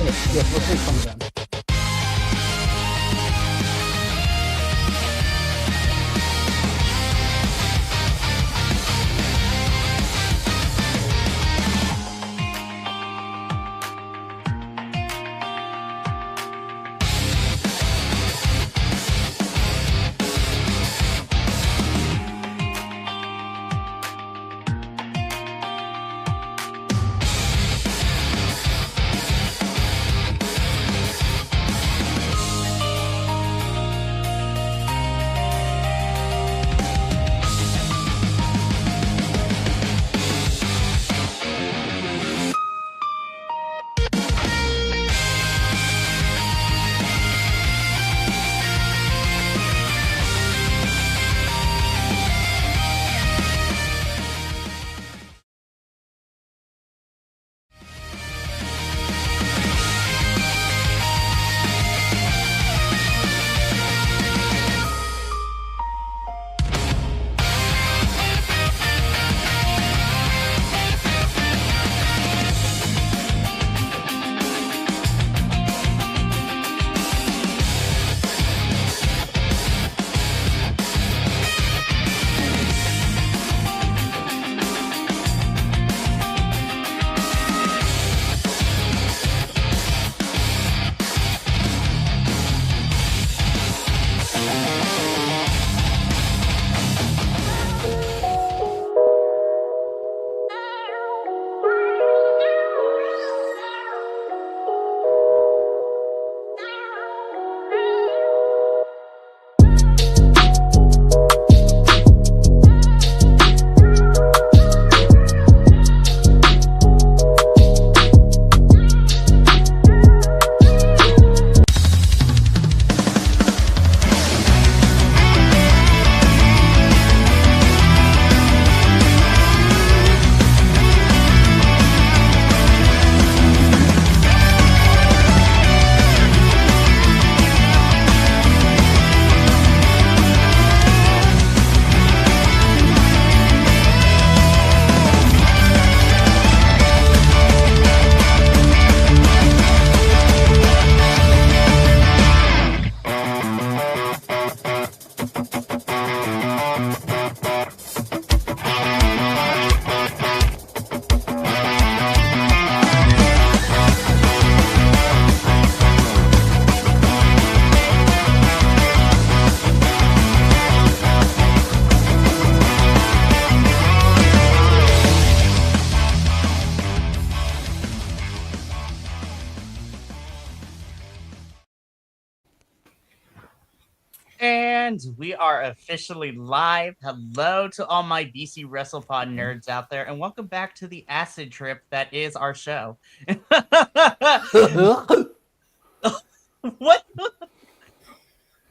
Yes, we'll take some of them. And we are officially live. Hello to all my BC WrestlePod nerds out there, and welcome back to the acid trip that is our show. What?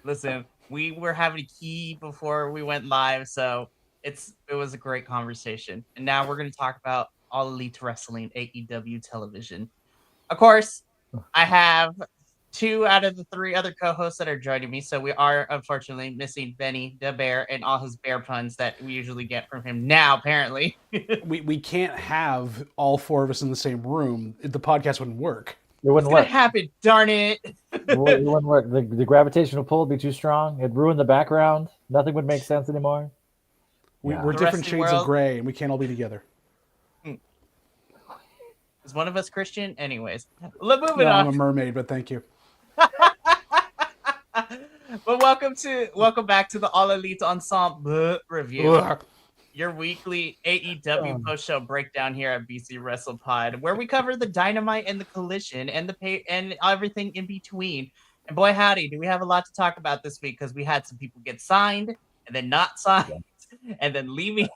Listen, we were having a key before we went live, so it was a great conversation. And now we're going to talk about All Elite Wrestling, AEW television. Of course, I have 2 out of the 3 other co-hosts that are joining me. So we are unfortunately missing Benny the Bear and all his bear puns that we usually get from him now, apparently. we can't have all 4 of us in the same room. The podcast wouldn't work. It wouldn't It's work. gonna happen, darn it. It wouldn't work. The gravitational pull would be too strong. It'd ruin the background. Nothing would make sense anymore. We're The different wrestling shades world- of gray, and we can't all be together. Is one of us Christian? Anyways, moving No, on. I'm a mermaid, but thank you. But welcome back to the All Elite Ensemble review. Ugh. Your weekly AEW Post-Show Breakdown here at BC WrestlePod, where we cover the Dynamite and the Collision and and everything in between. And boy, howdy, do we have a lot to talk about this week, because we had some people get signed and then not signed and then leaving.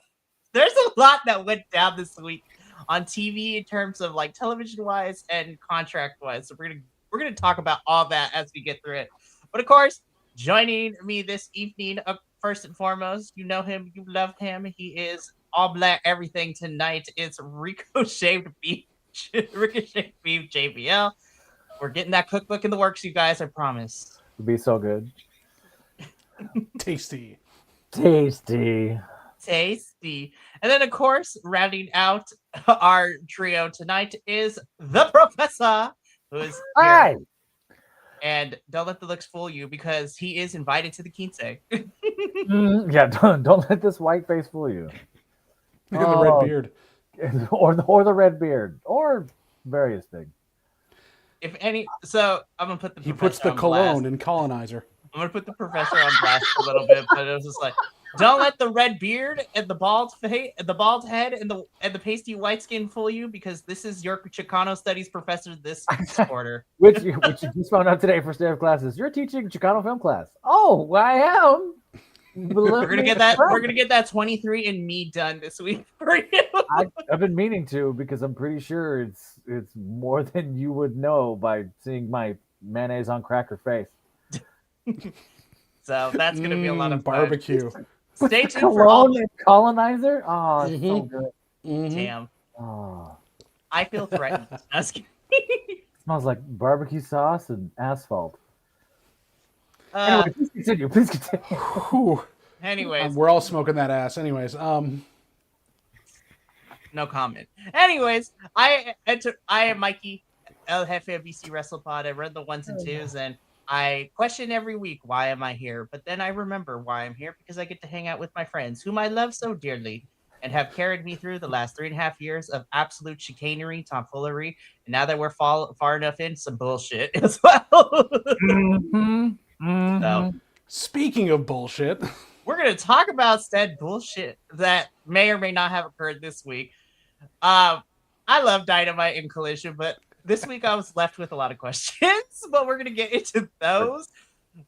There's a lot that went down this week on TV in terms of like television-wise and contract-wise. So we're gonna talk about all that as we get through it. But of course, joining me this evening, first and foremost, you know him, you love him. He is all black everything tonight. It's Ricochet Beef JBL. We're getting that cookbook in the works, you guys. I promise. It'd be so good. Tasty. Tasty. And then, of course, rounding out our trio tonight is the Professor, who is Hi. here. And don't let the looks fool you because he is invited to the quince. Yeah, don't let this white face fool you. And the red beard. Or the red beard. Or various things. If any, so I'm gonna put the He puts professor the on cologne blast. in colonizer. I'm gonna put the professor on blast a little bit, but it was just like, don't let the red beard and the bald face, the bald head, and the pasty white skin fool you, because this is your Chicano studies professor this quarter. Which you just found out today for day of classes. You're teaching Chicano film class. Oh, I am. We're gonna get that. We're gonna get that 23andMe done this week for you. I've been meaning to because I'm pretty sure it's more than you would know by seeing my mayonnaise on cracker face. So that's gonna be a lot of fun. Barbecue. Stay tuned for all. And colonizer. Oh, it's so good. Damn. Oh, I feel threatened. smells like barbecue sauce and asphalt. Uh, Anyway, please continue. Whew. anyways, We're all smoking that ass. Anyways, no comment. Anyways, I am Mikey, El Jefe of BC WrestlePod. I read the 1s and 2s, and I question every week, why am I here? But then I remember why I'm here, because I get to hang out with my friends, whom I love so dearly, and have carried me through the last 3.5 years of absolute chicanery, tomfoolery, and now that we're far enough in, some bullshit as well. So, speaking of bullshit, we're going to talk about said bullshit that may or may not have occurred this week. I love Dynamite and Collision, but this week I was left with a lot of questions, but we're going to get into those.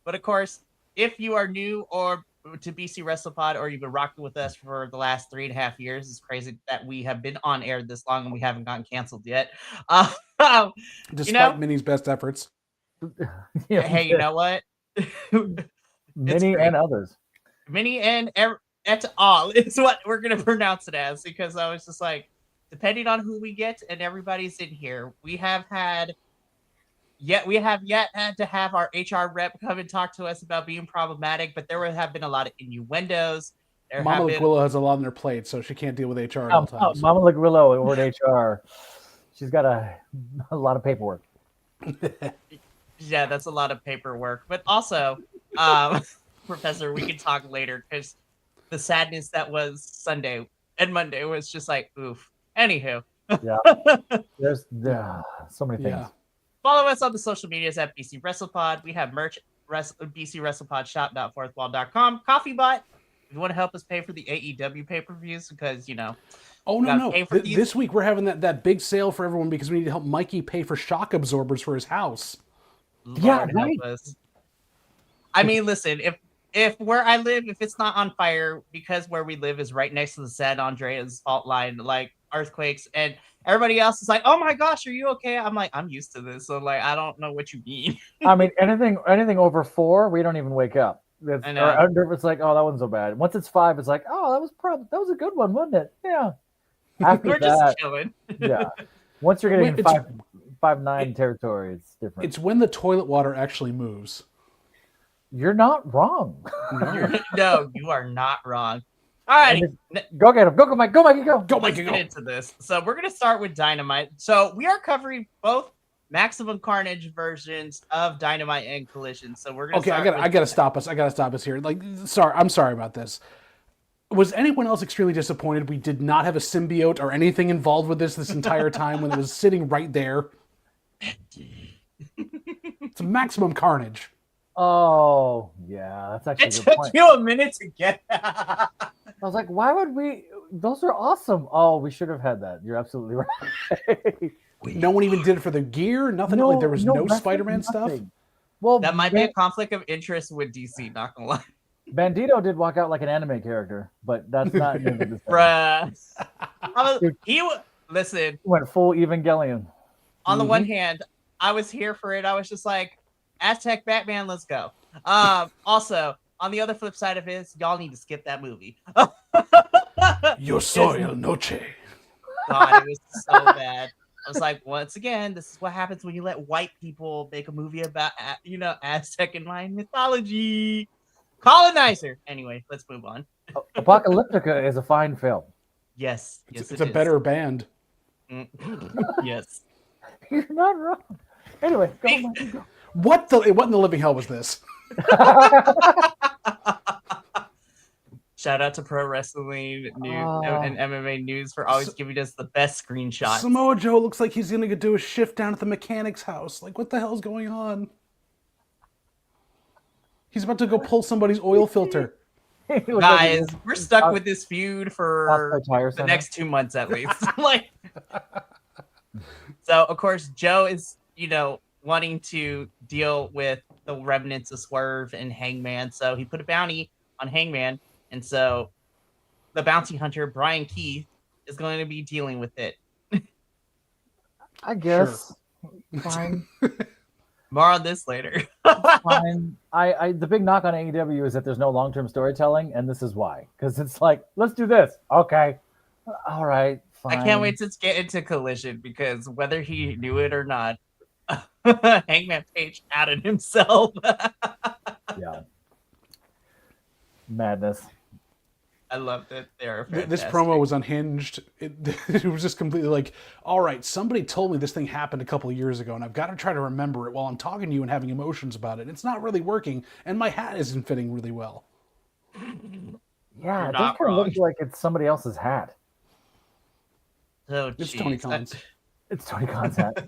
But of course, if you are new or to BC WrestlePod, or you've been rocking with us for the last 3.5 years, it's crazy that we have been on air this long and we haven't gotten canceled yet. despite Minnie's best efforts. Hey, you know what? Many and others. Many and et al. Is what we're going to pronounce it as, because I was just like, depending on who we get and everybody's in here, we have yet had to have our HR rep come and talk to us about being problematic, but there have been a lot of innuendos. Mama Laguilla has a lot on her plate, so she can't deal with HR at all times. Mama Laguilla over at HR, she's got a lot of paperwork. Yeah, that's a lot of paperwork. But also, Professor, we can talk later, because the sadness that was Sunday and Monday was just like, oof. Anywho. Yeah. There's so many things. Yeah. Follow us on the social medias at BC WrestlePod. We have merch, BC WrestlePod shop.fourthwall.com. Coffee Bot, if you want to help us pay for the AEW pay-per-views, because, you know. Oh, no. This week we're having that big sale for everyone because we need to help Mikey pay for shock absorbers for his house. Lord help us. I mean, listen, if where I live, if it's not on fire, because where we live is right next to the San Andreas fault line, like earthquakes, and everybody else is like, oh my gosh, are you okay? I'm like, I'm used to this, so like, I don't know what you mean. I mean, anything over 4, we don't even wake up. I know. Or under, it's like, oh, that wasn't so bad. Once it's 5, it's like, oh, that was a good one, wasn't it? Yeah. After We're just chilling. Yeah. Once you're getting 5'9" territory, it's different. It's when the toilet water actually moves. You're not wrong. No, you are not wrong. All right, go get him. Go, Mike. Go, Mikey. Go. Let's get into this. So we're gonna start with Dynamite. So we are covering both Maximum Carnage versions of Dynamite and Collision. So we're gonna. Okay, I gotta stop us. I gotta stop us here. Like, I'm sorry about this. Was anyone else extremely disappointed we did not have a symbiote or anything involved with this entire time when it was sitting right there? It's a Maximum Carnage. Oh, yeah, that's actually it a good point. took you a minute to get that. I was like, why would we? Those are awesome. Oh, we should have had that. You're absolutely right. No one even did it for the gear. Nothing. Like there was no Spider-Man stuff. Well, that might be a conflict of interest with DC. Not gonna lie. Bandito did walk out like an anime character, but that's not. Bruh. Listen. He went full Evangelion. On the one hand, I was here for it. I was just like, Aztec Batman, let's go. Also, on the other flip side of it, y'all need to skip that movie. Yo soy el noche. God, it was so bad. I was like, once again, this is what happens when you let white people make a movie about, Aztec and Mayan mythology. Colonizer. Anyway, let's move on. Apocalyptica is a fine film. Yes. It's a better band. Yes. You're not wrong. Anyway, go, Mikey, go. What in the living hell was this? Shout out to Pro Wrestling News and MMA News for always giving us the best screenshots. Samoa Joe looks like he's gonna do a shift down at the mechanic's house. Like, what the hell's going on? He's about to go pull somebody's oil filter. Guys, we're stuck with this feud for the next 2 months at least. So of course Joe is, wanting to deal with the remnants of Swerve and Hangman. So he put a bounty on Hangman, and so the bounty hunter Brian Keith is going to be dealing with it. I guess. Sure. Fine. More on this later. Fine. The big knock on AEW is that there's no long-term storytelling, and this is why. Because it's like, let's do this. Okay. All right. Fine. I can't wait to get into Collision, because whether he knew it or not, Hangman Page outed himself. Yeah. Madness. I loved it. This promo was unhinged. It was just completely like, all right, somebody told me this thing happened a couple of years ago, and I've got to try to remember it while I'm talking to you and having emotions about it. It's not really working, and my hat isn't fitting really well. Yeah, it just kind of looks like it's somebody else's hat. Oh, it's Tony Khan's. It's Tony Khan's hat.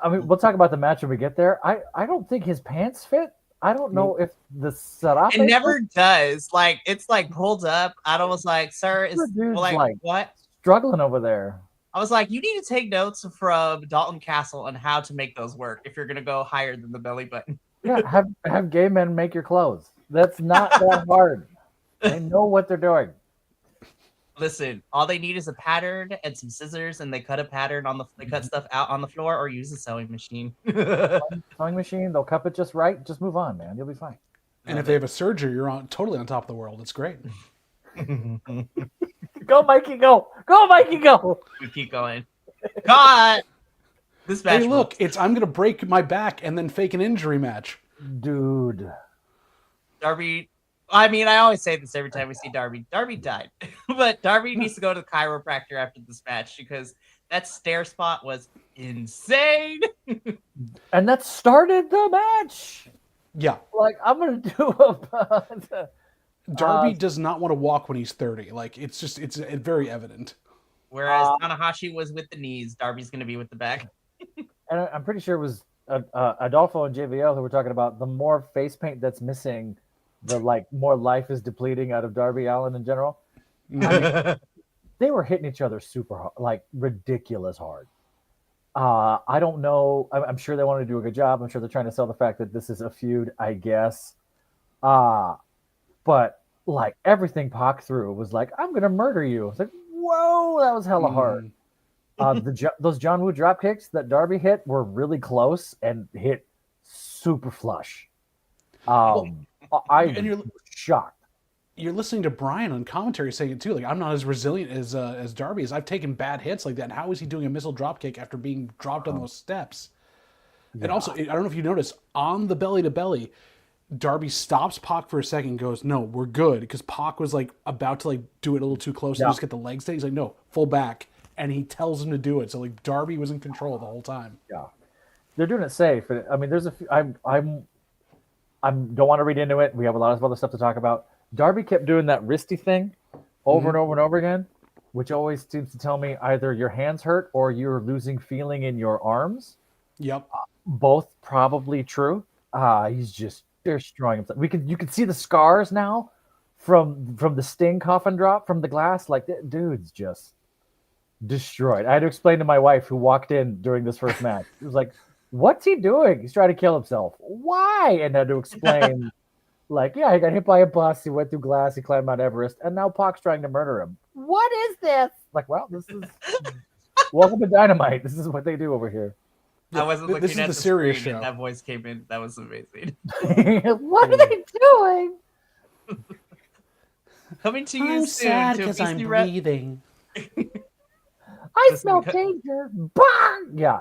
I mean, we'll talk about the match when we get there. I don't think his pants fit. I don't know if the setup. It never does. Like, it's like pulled up. I was like, sir, is like what? Struggling over there. I was like, you need to take notes from Dalton Castle on how to make those work if you're gonna go higher than the belly button. Yeah, have gay men make your clothes. That's not that hard. They know what they're doing. Listen, all they need is a pattern and some scissors, and they cut a pattern they cut stuff out on the floor, or use a sewing machine. Sewing machine, they'll cup it just right. Just move on, man. You'll be fine. And if they have a surgery, you're totally on top of the world. It's great. Go, Mikey, go! Go, Mikey, go! We keep going. God, this match. Hey, look, I'm gonna break my back and then fake an injury match, dude. Darby. I mean, I always say this every time we see Darby. Darby died. But Darby needs to go to the chiropractor after this match, because that stair spot was insane. And that started the match. Yeah. Like, I'm going to do Darby does not want to walk when he's 30. Like, it's very evident. Whereas Tanahashi was with the knees, Darby's going to be with the back. And I'm pretty sure it was Adolfo and JVL who were talking about the more face paint that's missing, the more life is depleting out of Darby Allin in general. I mean, they were hitting each other super hard, like ridiculous hard. I don't know. I'm sure they want to do a good job. I'm sure they're trying to sell the fact that this is a feud, I guess. But like everything Pac threw was like, I'm gonna murder you. It's like, whoa, that was hella hard. Those John Woo drop kicks that Darby hit were really close and hit super flush. I'm shocked. You're listening to Brian on commentary saying it too. Like, I'm not as resilient as Darby is. I've taken bad hits like that. How is he doing a missile dropkick after being dropped on those steps? Yeah. And also, I don't know if you noticed, on the belly to belly, Darby stops Pac for a second and goes, no, we're good. Because Pac was like about to like do it a little too close and just get the legs down. He's like, no, full back. And he tells him to do it. So like Darby was in control the whole time. Yeah. They're doing it safe. I mean, there's a few, I don't want to read into it. We have a lot of other stuff to talk about. Darby kept doing that wristy thing over and over and over again, which always seems to tell me either your hands hurt or you're losing feeling in your arms. Yep. Both probably true. He's just destroying himself. You can see the scars now from the Sting coffin drop from the glass. Like, dude's just destroyed. I had to explain to my wife, who walked in during this first match. It was like, what's he doing? He's trying to kill himself. Why? And I had to explain, like, yeah, he got hit by a bus. He went through glass. He climbed Mount Everest. And now Pac's trying to murder him. What is this? Like, well, this is welcome to Dynamite. This is what they do over here. I wasn't looking this at is the serious screen show. and that voice came in. That was amazing. What are they doing? Coming to you I'm soon. sad to because BC I'm breathing. I smell danger. Bang! Yeah.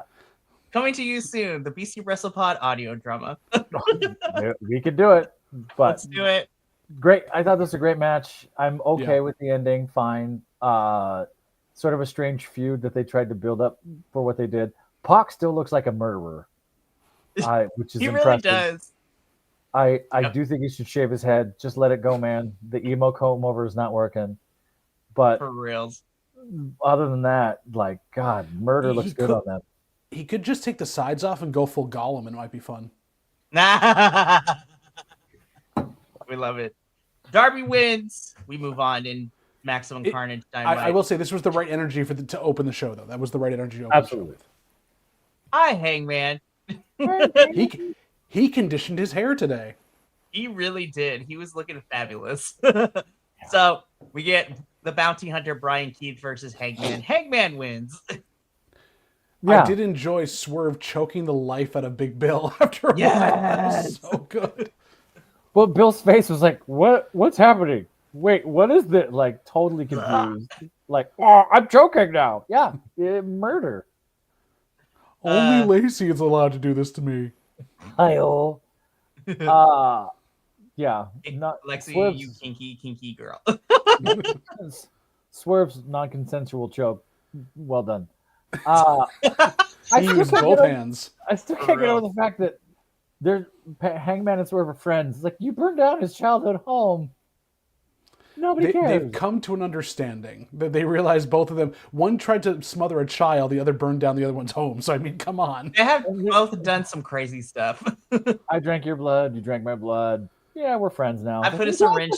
Coming to you soon, the BC WrestlePod audio drama. We could do it. But Let's do it. Great. I thought this was a great match. I'm okay with the ending. Fine. Sort of a strange feud that they tried to build up for what they did. Pac still looks like a murderer. which is He really impressive. does. I Yep. do think he should shave his head. Just let it go, man. The emo comb over is not working. But For reals. other than that, like, God, murder looks good on that. He could just take the sides off and go full Gollum, and it might be fun. We love it. Darby wins. We move on in Maximum Carnage Dynamite. I will say this was the right energy to open the show, though. That was the right energy to open the show with. Hi, Hangman. He conditioned his hair today. He really did. He was looking fabulous. So we get the bounty hunter Brian Keith versus Hangman. Hangman wins. Yeah. I did enjoy Swerve choking the life out of Big Bill after a while. That was so good. Well, Bill's face was like, what's happening? Wait, what is this? Like, totally confused. Like, oh, I'm choking now. Yeah, murder. Only Lacey is allowed to do this to me. Hi-oh. Yeah. Not, Lexi, Swerve's, you kinky girl. Swerve's non-consensual choke. Well done. I He used both hands. I still can't get over the fact that Hangman and Swerve are friends. It's like, you burned down his childhood home. Nobody cares. They've come to an understanding that they realize both of them. One tried to smother a child, the other burned down the other one's home. So I mean, come on. They have both done some crazy stuff. I drank your blood. You drank my blood. Yeah, we're friends now. I put a syringe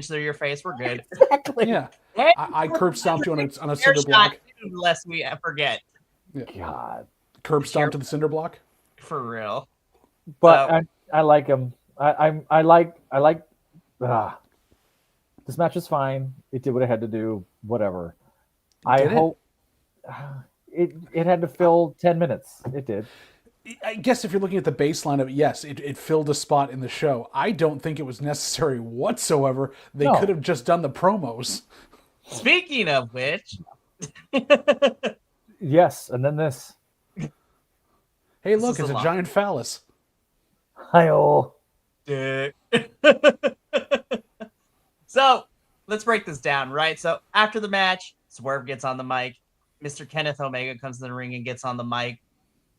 through your face. We're good. Exactly. Yeah. Hey, I curb stomped you on a Air cinder shot, block. lest we forget. God. Curb stomped to the cinder block. For real. But I like him. I like. This match is fine. It did what it had to do. Whatever. I hope it had to fill 10 minutes. It did. I guess if you're looking at the baseline of it, yes, it filled a spot in the show. I don't think it was necessary whatsoever. They could have just done the promos. Speaking of which. Yes, and then this. Hey, look, it's a giant phallus. Hi-oh. So let's break this down, right? So after the match, Swerve gets on the mic. Mr. Kenneth Omega comes in the ring and gets on the mic.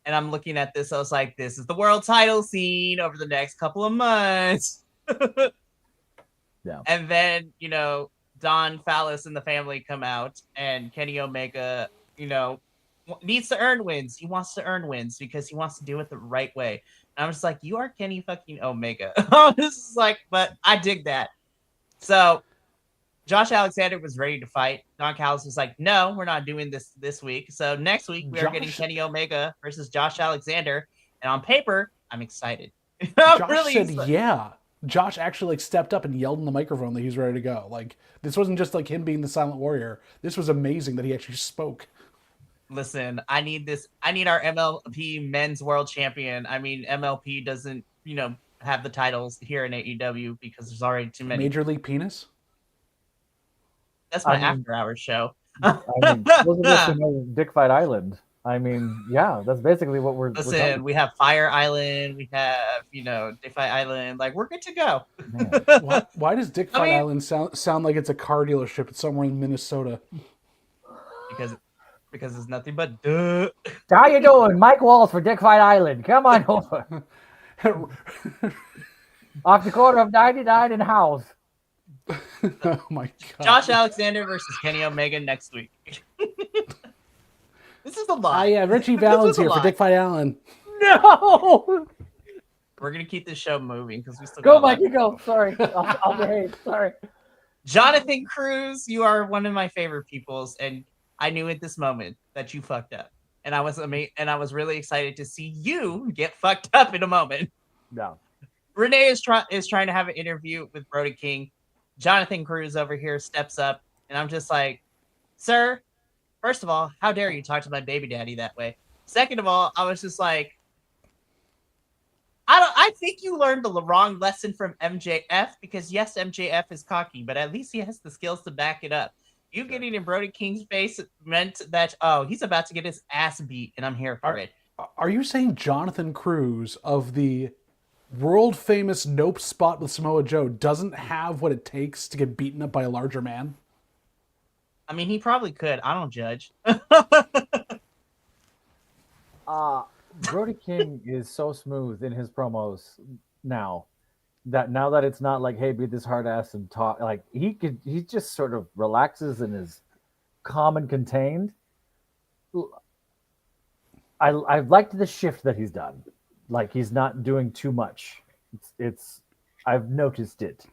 And I'm looking at this. I was like, this is the world title scene over the next couple of months. Yeah. And then, Don Phallus and the family come out, and Kenny Omega, needs to earn wins. He wants to earn wins because he wants to do it the right way. And I'm just like, you are Kenny fucking Omega. I was just like, but I dig that. So Josh Alexander was ready to fight. Don Callis was like, no, we're not doing this week. So next week we are getting Kenny Omega versus Josh Alexander. And on paper, I'm excited. Josh said, yeah. Josh actually stepped up and yelled in the microphone that he's ready to go. Like, this wasn't just like him being the silent warrior. This was amazing that he actually spoke. Listen, I need this. I need our MLP Men's World Champion. I mean, MLP doesn't, have the titles here in AEW because there's already too many. Major League Penis? That's my after-hours show. Dick Fight Island. I mean, yeah, that's basically what we're. Listen, we have Fire Island. We have, Dick Fight Island. Like, we're good to go. Why does Dick Fight Island sound like it's a car dealership? It's somewhere in Minnesota. Because it's nothing but duh. How you doing? Mike Walls for Dick Fight Island. Come on over. Off the corner of 99 and House. Oh my god. Josh Alexander versus Kenny Omega next week. This is a lot. Yeah, Richie Valens here for Dick Fight Island. No! We're going to keep this show moving because we still go, Mikey, go. Sorry. I'll behave. Sorry. Jonathan Cruz, you are one of my favorite peoples, and I knew at this moment that you fucked up. And I was really excited to see you get fucked up in a moment. No. Renee is trying to have an interview with Brody King. Jonathan Cruz over here steps up, and I'm just like, sir, first of all, how dare you talk to my baby daddy that way? Second of all, I was just like, I think you learned the wrong lesson from MJF because yes, MJF is cocky, but at least he has the skills to back it up. You getting in Brody King's face meant that, he's about to get his ass beat, and I'm here for it. Are you saying Jonathan Cruz of the world famous Nope spot with Samoa Joe doesn't have what it takes to get beaten up by a larger man? I mean, he probably could. I don't judge. Brody King is so smooth in his promos now that it's not like, hey, be this hard ass and talk. Like he just sort of relaxes and is calm and contained. I liked the shift that he's done. Like he's not doing too much. It's I've noticed it.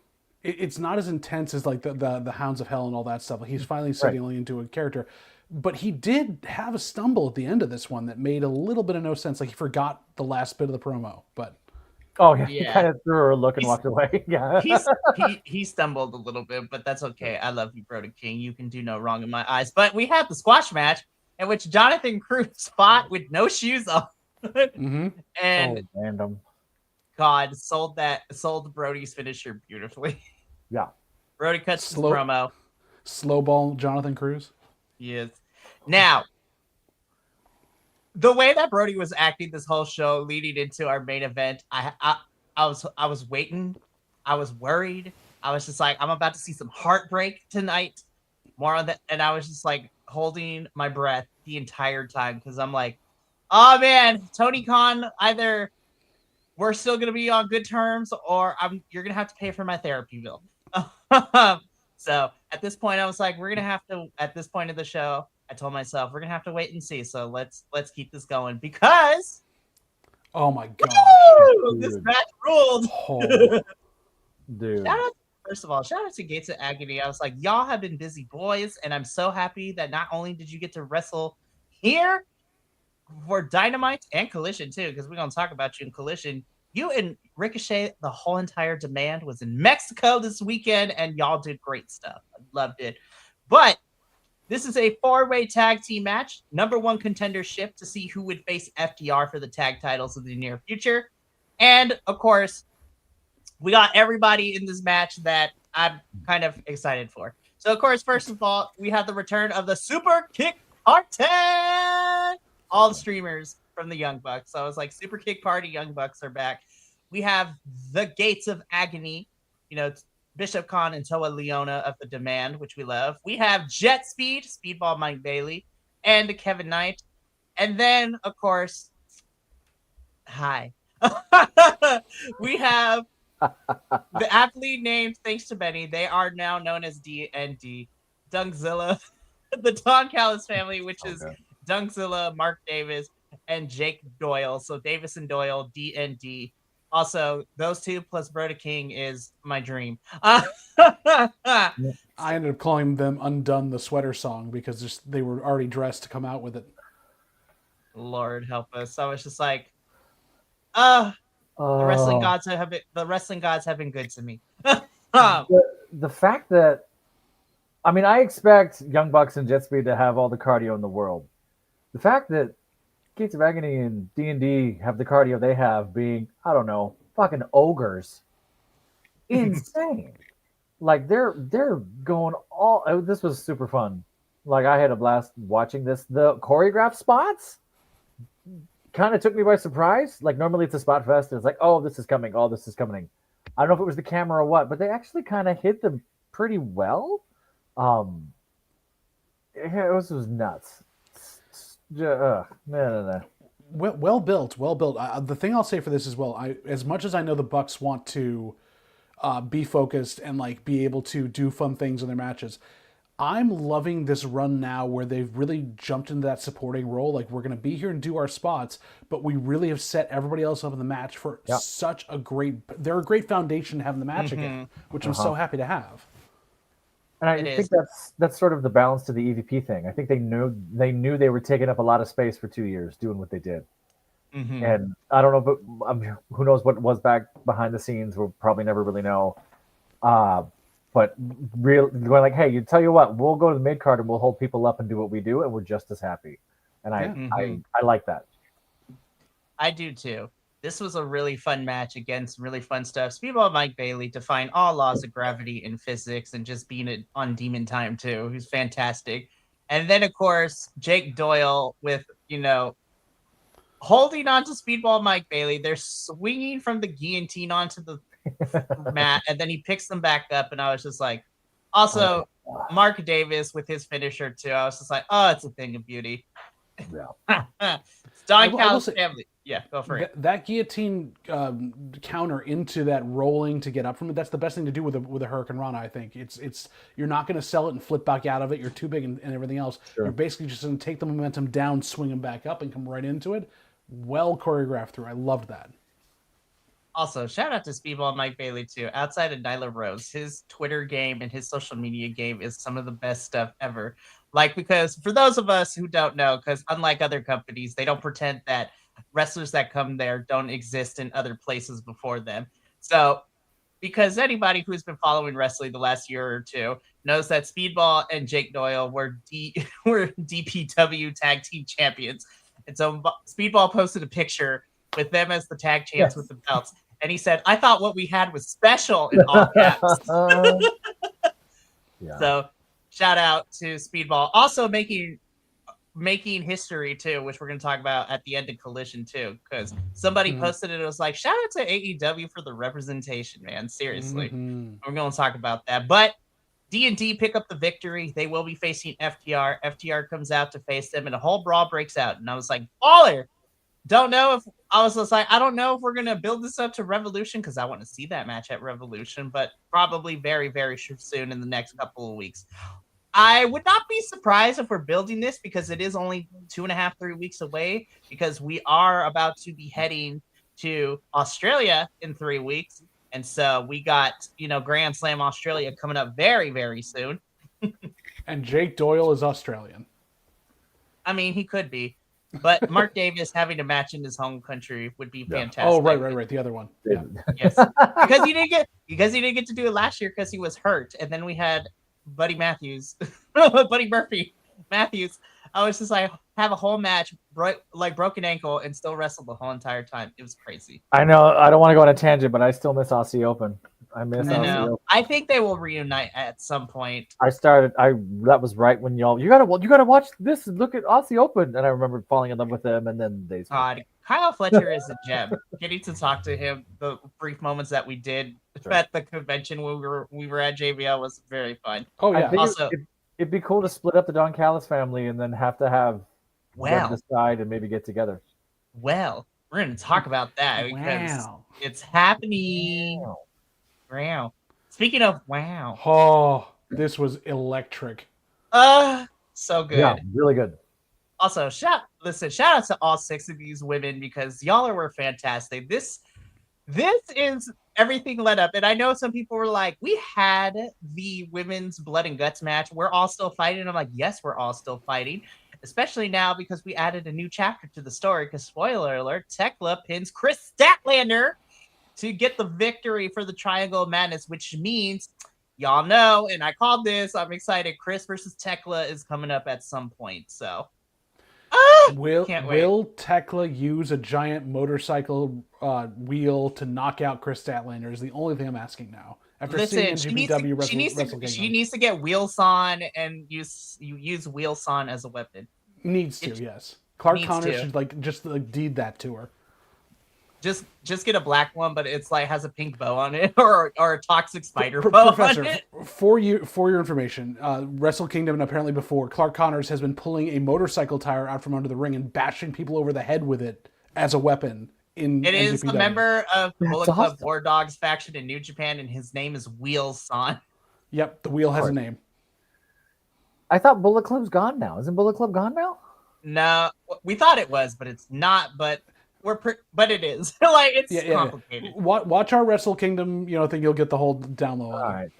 It's not as intense as like the Hounds of Hell and all that stuff. Like he's finally settling into a character, but he did have a stumble at the end of this one that made a little bit of no sense. Like he forgot the last bit of the promo, but oh yeah, he Yeah. kind of threw her a look and walked away. Yeah, he stumbled a little bit, but that's okay. I love you, Brody King. You can do no wrong in my eyes. But we had the squash match in which Jonathan Cruz fought with no shoes on. Mhm. And so random. God sold Brody's finisher beautifully. Yeah, Brody cuts his Slow- promo. slow ball Jonathan Cruz. Yes. Now, the way that Brody was acting this whole show leading into our main event, I was waiting. I was worried. I was just like, I'm about to see some heartbreak tonight. More on that, and I was just like holding my breath the entire time because I'm like, oh man, Tony Khan, either we're still gonna be on good terms or you're gonna have to pay for my therapy bill. So at this point, I was like, we're gonna have to. At this point of the show, I told myself we're gonna have to wait and see. So let's keep this going because Oh my gosh. woo, this match ruled. Oh, dude. First of all, shout out to Gates of Agony. I was like, y'all have been busy boys, and I'm so happy that not only did you get to wrestle here for Dynamite and Collision too, because we're gonna talk about you in Collision. You and Ricochet, the whole entire demand was in Mexico this weekend, and y'all did great stuff. I loved it. But this is a 4-way tag team match, number 1 contendership to see who would face FDR for the tag titles in the near future. And of course, we got everybody in this match that I'm kind of excited for. So, of course, first of all, we have the return of the Super Kick Party. All the streamers from the Young Bucks. So I was like, Super Kick Party, Young Bucks are back. We have the Gates of Agony, Bishop Khan and Toa Leona of the Demand, which we love. We have Jet Speed, Speedball Mike Bailey, and Kevin Knight. And then, of course, we have the aptly named, thanks to Benny, they are now known as D&D, Dunkzilla, the Don Callis family, which is Dunkzilla, Mark Davis, and Jake Doyle. So Davis and Doyle, D&D. Also, those two plus Brody King is my dream. I ended up calling them Undone the Sweater Song because they were already dressed to come out with it. Lord help us. I was just like, the wrestling gods have been good to me. The fact that, I mean, I expect Young Bucks and Jet Speed to have all the cardio in the world. The fact that Gates of Agony and D&D have the cardio they have, being, I don't know, fucking ogres, insane. Like they're going all. This was super fun. Like I had a blast watching this. The choreographed spots kind of took me by surprise. Like normally it's a spot fest, and it's like, oh, this is coming. Oh, this is coming. I don't know if it was the camera or what, but they actually kind of hit them pretty well. It was nuts. No. Well built. The thing I'll say for this as well, as much as I know the Bucks want to be focused and like be able to do fun things in their matches, I'm loving this run now where they've really jumped into that supporting role. Like we're going to be here and do our spots, but we really have set everybody else up in the match for such a great. They're a great foundation to have in the match again, which I'm so happy to have. And I think that's sort of the balance to the EVP thing. I think they knew they were taking up a lot of space for 2 years doing what they did. Mm-hmm. And I don't know, but who knows what was back behind the scenes? We'll probably never really know. But going like, hey, you tell you what, we'll go to the mid card and we'll hold people up and do what we do, and we're just as happy. And I like that. I do too. This was a really fun match against really fun stuff. Speedball Mike Bailey defying all laws of gravity and physics and just being on Demon Time too. He's fantastic. And then of course Jake Doyle with holding on to Speedball Mike Bailey. They're swinging from the guillotine onto the mat, and then he picks them back up. And I was just like, also Mark Davis with his finisher too. I was just like, oh, it's a thing of beauty. Yeah. Don I will Callis say- family. Yeah, go for it. That guillotine counter into that rolling to get up from it, that's the best thing to do with a Hurricane Rana, I think. It's you're not going to sell it and flip back out of it. You're too big and everything else. Sure. You're basically just going to take the momentum down, swing them back up, and come right into it. Well choreographed through. I loved that. Also, shout out to Speedball Mike Bailey too. Outside of Nyla Rose, his Twitter game and his social media game is some of the best stuff ever. Like, because for those of us who don't know, because unlike other companies, they don't pretend that wrestlers that come there don't exist in other places before them. So, because anybody who's been following wrestling the last year or two knows that Speedball and Jake Doyle were DPW tag team champions. And so Speedball posted a picture with them as the tag champs with the belts. And he said, I thought what we had was special in all caps. Yeah. So shout out to Speedball. Also making history too, which we're going to talk about at the end of Collision too, because somebody posted it. It was like, shout out to AEW for the representation, man. Seriously. We're going to talk about that. But D&D pick up the victory. They will be facing FTR. FTR comes out to face them, and a whole brawl breaks out. And I was like, baller. Don't know if I was just like, I don't know if we're gonna build this up to Revolution because I want to see that match at Revolution, but probably very, very soon in the next couple of weeks. I would not be surprised if we're building this because it is only 2.5, 3 weeks away, because we are about to be heading to Australia in 3 weeks. And so we got, Grand Slam Australia coming up very, very soon. And Jake Doyle is Australian. I mean, he could be. But Mark Davis having a match in his home country would be fantastic. Oh, right. The other one. Yeah. Yes, because he didn't get to do it last year because he was hurt, and then we had Buddy Murphy Matthews. I was just like, have a whole match, like broken ankle, and still wrestle the whole entire time. It was crazy. I know. I don't want to go on a tangent, but I still miss Aussie Open. I miss Aussie Open. I think they will reunite at some point. That was right when you gotta watch this and look at Aussie Open, and I remember falling in love with them, and then they. God, Kyle Fletcher is a gem. Getting to talk to him, the brief moments that we did at the convention when we were at JBL was very fun. Oh yeah. Also, it'd be cool to split up the Don Callis family and then have to have them decide and maybe get together. Well, we're going to talk about that because it's happening. Wow. Speaking of wow. Oh, this was electric. So good. Yeah, really good. Also, shout out to all 6 of these women because y'all were fantastic. This is everything led up. And I know some people were like, we had the women's blood and guts match. We're all still fighting. I'm like, yes, we're all still fighting. Especially now because we added a new chapter to the story. Because spoiler alert, Tekla pins Chris Statlander to get the victory for the Triangle of Madness, which means y'all know, and I called this, I'm excited. Chris versus Tekla is coming up at some point. So will Tekla use a giant motorcycle wheel to knock out Chris Statlander is the only thing I'm asking now. After seeing NGPW she needs to get Wheelson and use Wheelson as a weapon. Needs to, yes. Clark Connors should just deed that to her. Just get a black one, but it's like has a pink bow on it, or a toxic spider bow Professor, on it. For your information, Wrestle Kingdom and apparently before, Clark Connors has been pulling a motorcycle tire out from under the ring and bashing people over the head with it as a weapon. It is NGPW. a member of the Bullet Club War Dogs faction in New Japan, and his name is Wheelson. Yep, the wheel has a name. I thought Bullet Club's gone now. Isn't Bullet Club gone now? No, we thought it was, but it's not. But but it is. Like it's complicated. Yeah. Watch our Wrestle Kingdom, thing. You'll get the whole download. All right.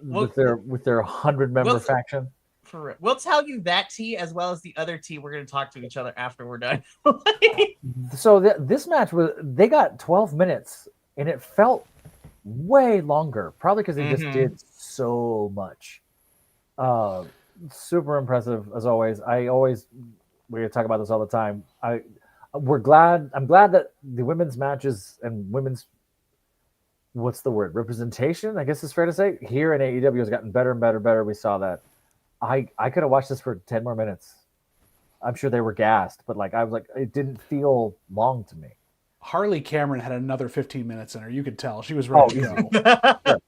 With their 100-member faction. For real. We'll tell you that tea as well as the other tea. We're going to talk to each other after we're done. So this match they got 12 minutes, and it felt way longer. Probably because they just did so much. Super impressive as always. We talk about this all the time. I'm glad that the women's matches and women's representation, I guess it's fair to say, here in AEW has gotten better and better. We saw that. I could have watched this for 10 more minutes. I'm sure they were gassed, but I was like, it didn't feel long to me. Harley Cameron had another 15 minutes in her. You could tell she was ready to go. Sure.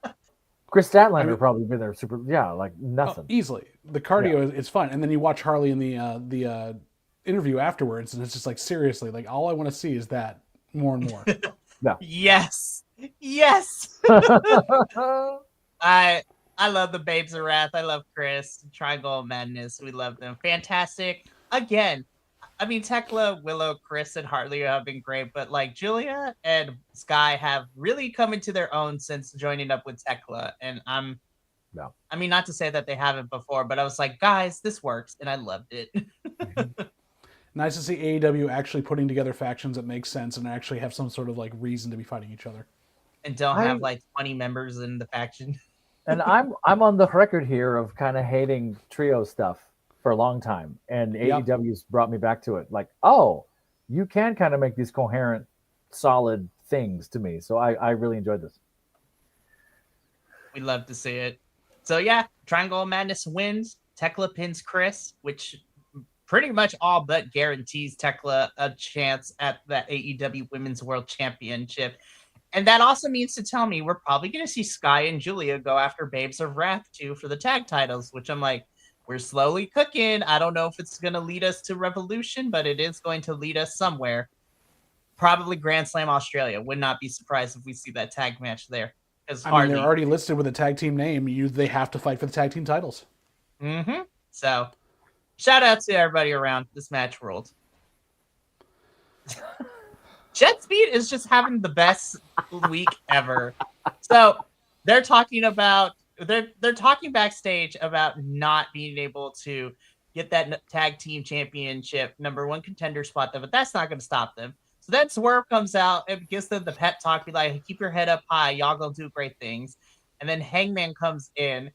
Chris Statlander probably been there nothing. Easily. The cardio is fun. And then you watch Harley in the interview afterwards, and it's just like, seriously, like all I want to see is that more and more. Yes. I love the Babes of Wrath. I love Chris. Triangle of Madness. We love them. Fantastic. Again, I mean, Tekla, Willow, Chris, and Hartley have been great, but like Julia and Sky have really come into their own since joining up with Tekla. And I mean, not to say that they haven't before, but I was like, guys, this works, and I loved it. Nice to see AEW actually putting together factions that make sense and actually have some sort of like reason to be fighting each other. And don't have like 20 members in the faction. And I'm on the record here of kind of hating trio stuff for a long time, and AEW's brought me back to it. Like, oh, you can kind of make these coherent, solid things to me. So I really enjoyed this. We love to see it. So yeah, Triangle of Madness wins. Tekla pins Chris, which pretty much all but guarantees Tekla a chance at the AEW Women's World Championship. And that also means to tell me we're probably going to see Sky and Julia go after Babes of Wrath too for the tag titles, which I'm like, we're slowly cooking. I don't know if it's going to lead us to Revolution, but it is going to lead us somewhere. Probably Grand Slam Australia. Would not be surprised if we see that tag match there. I mean, they're already listed with a tag team name. They have to fight for the tag team titles. Mm-hmm. So, shout out to everybody around. This match ruled. Jet Speed is just having the best week ever. So they're talking backstage about not being able to get that tag team championship #1 contender spot, but that's not going to stop them. So then Swerve comes out and gives them the pep talk, be like, keep your head up high, y'all gonna do great things. And then Hangman comes in.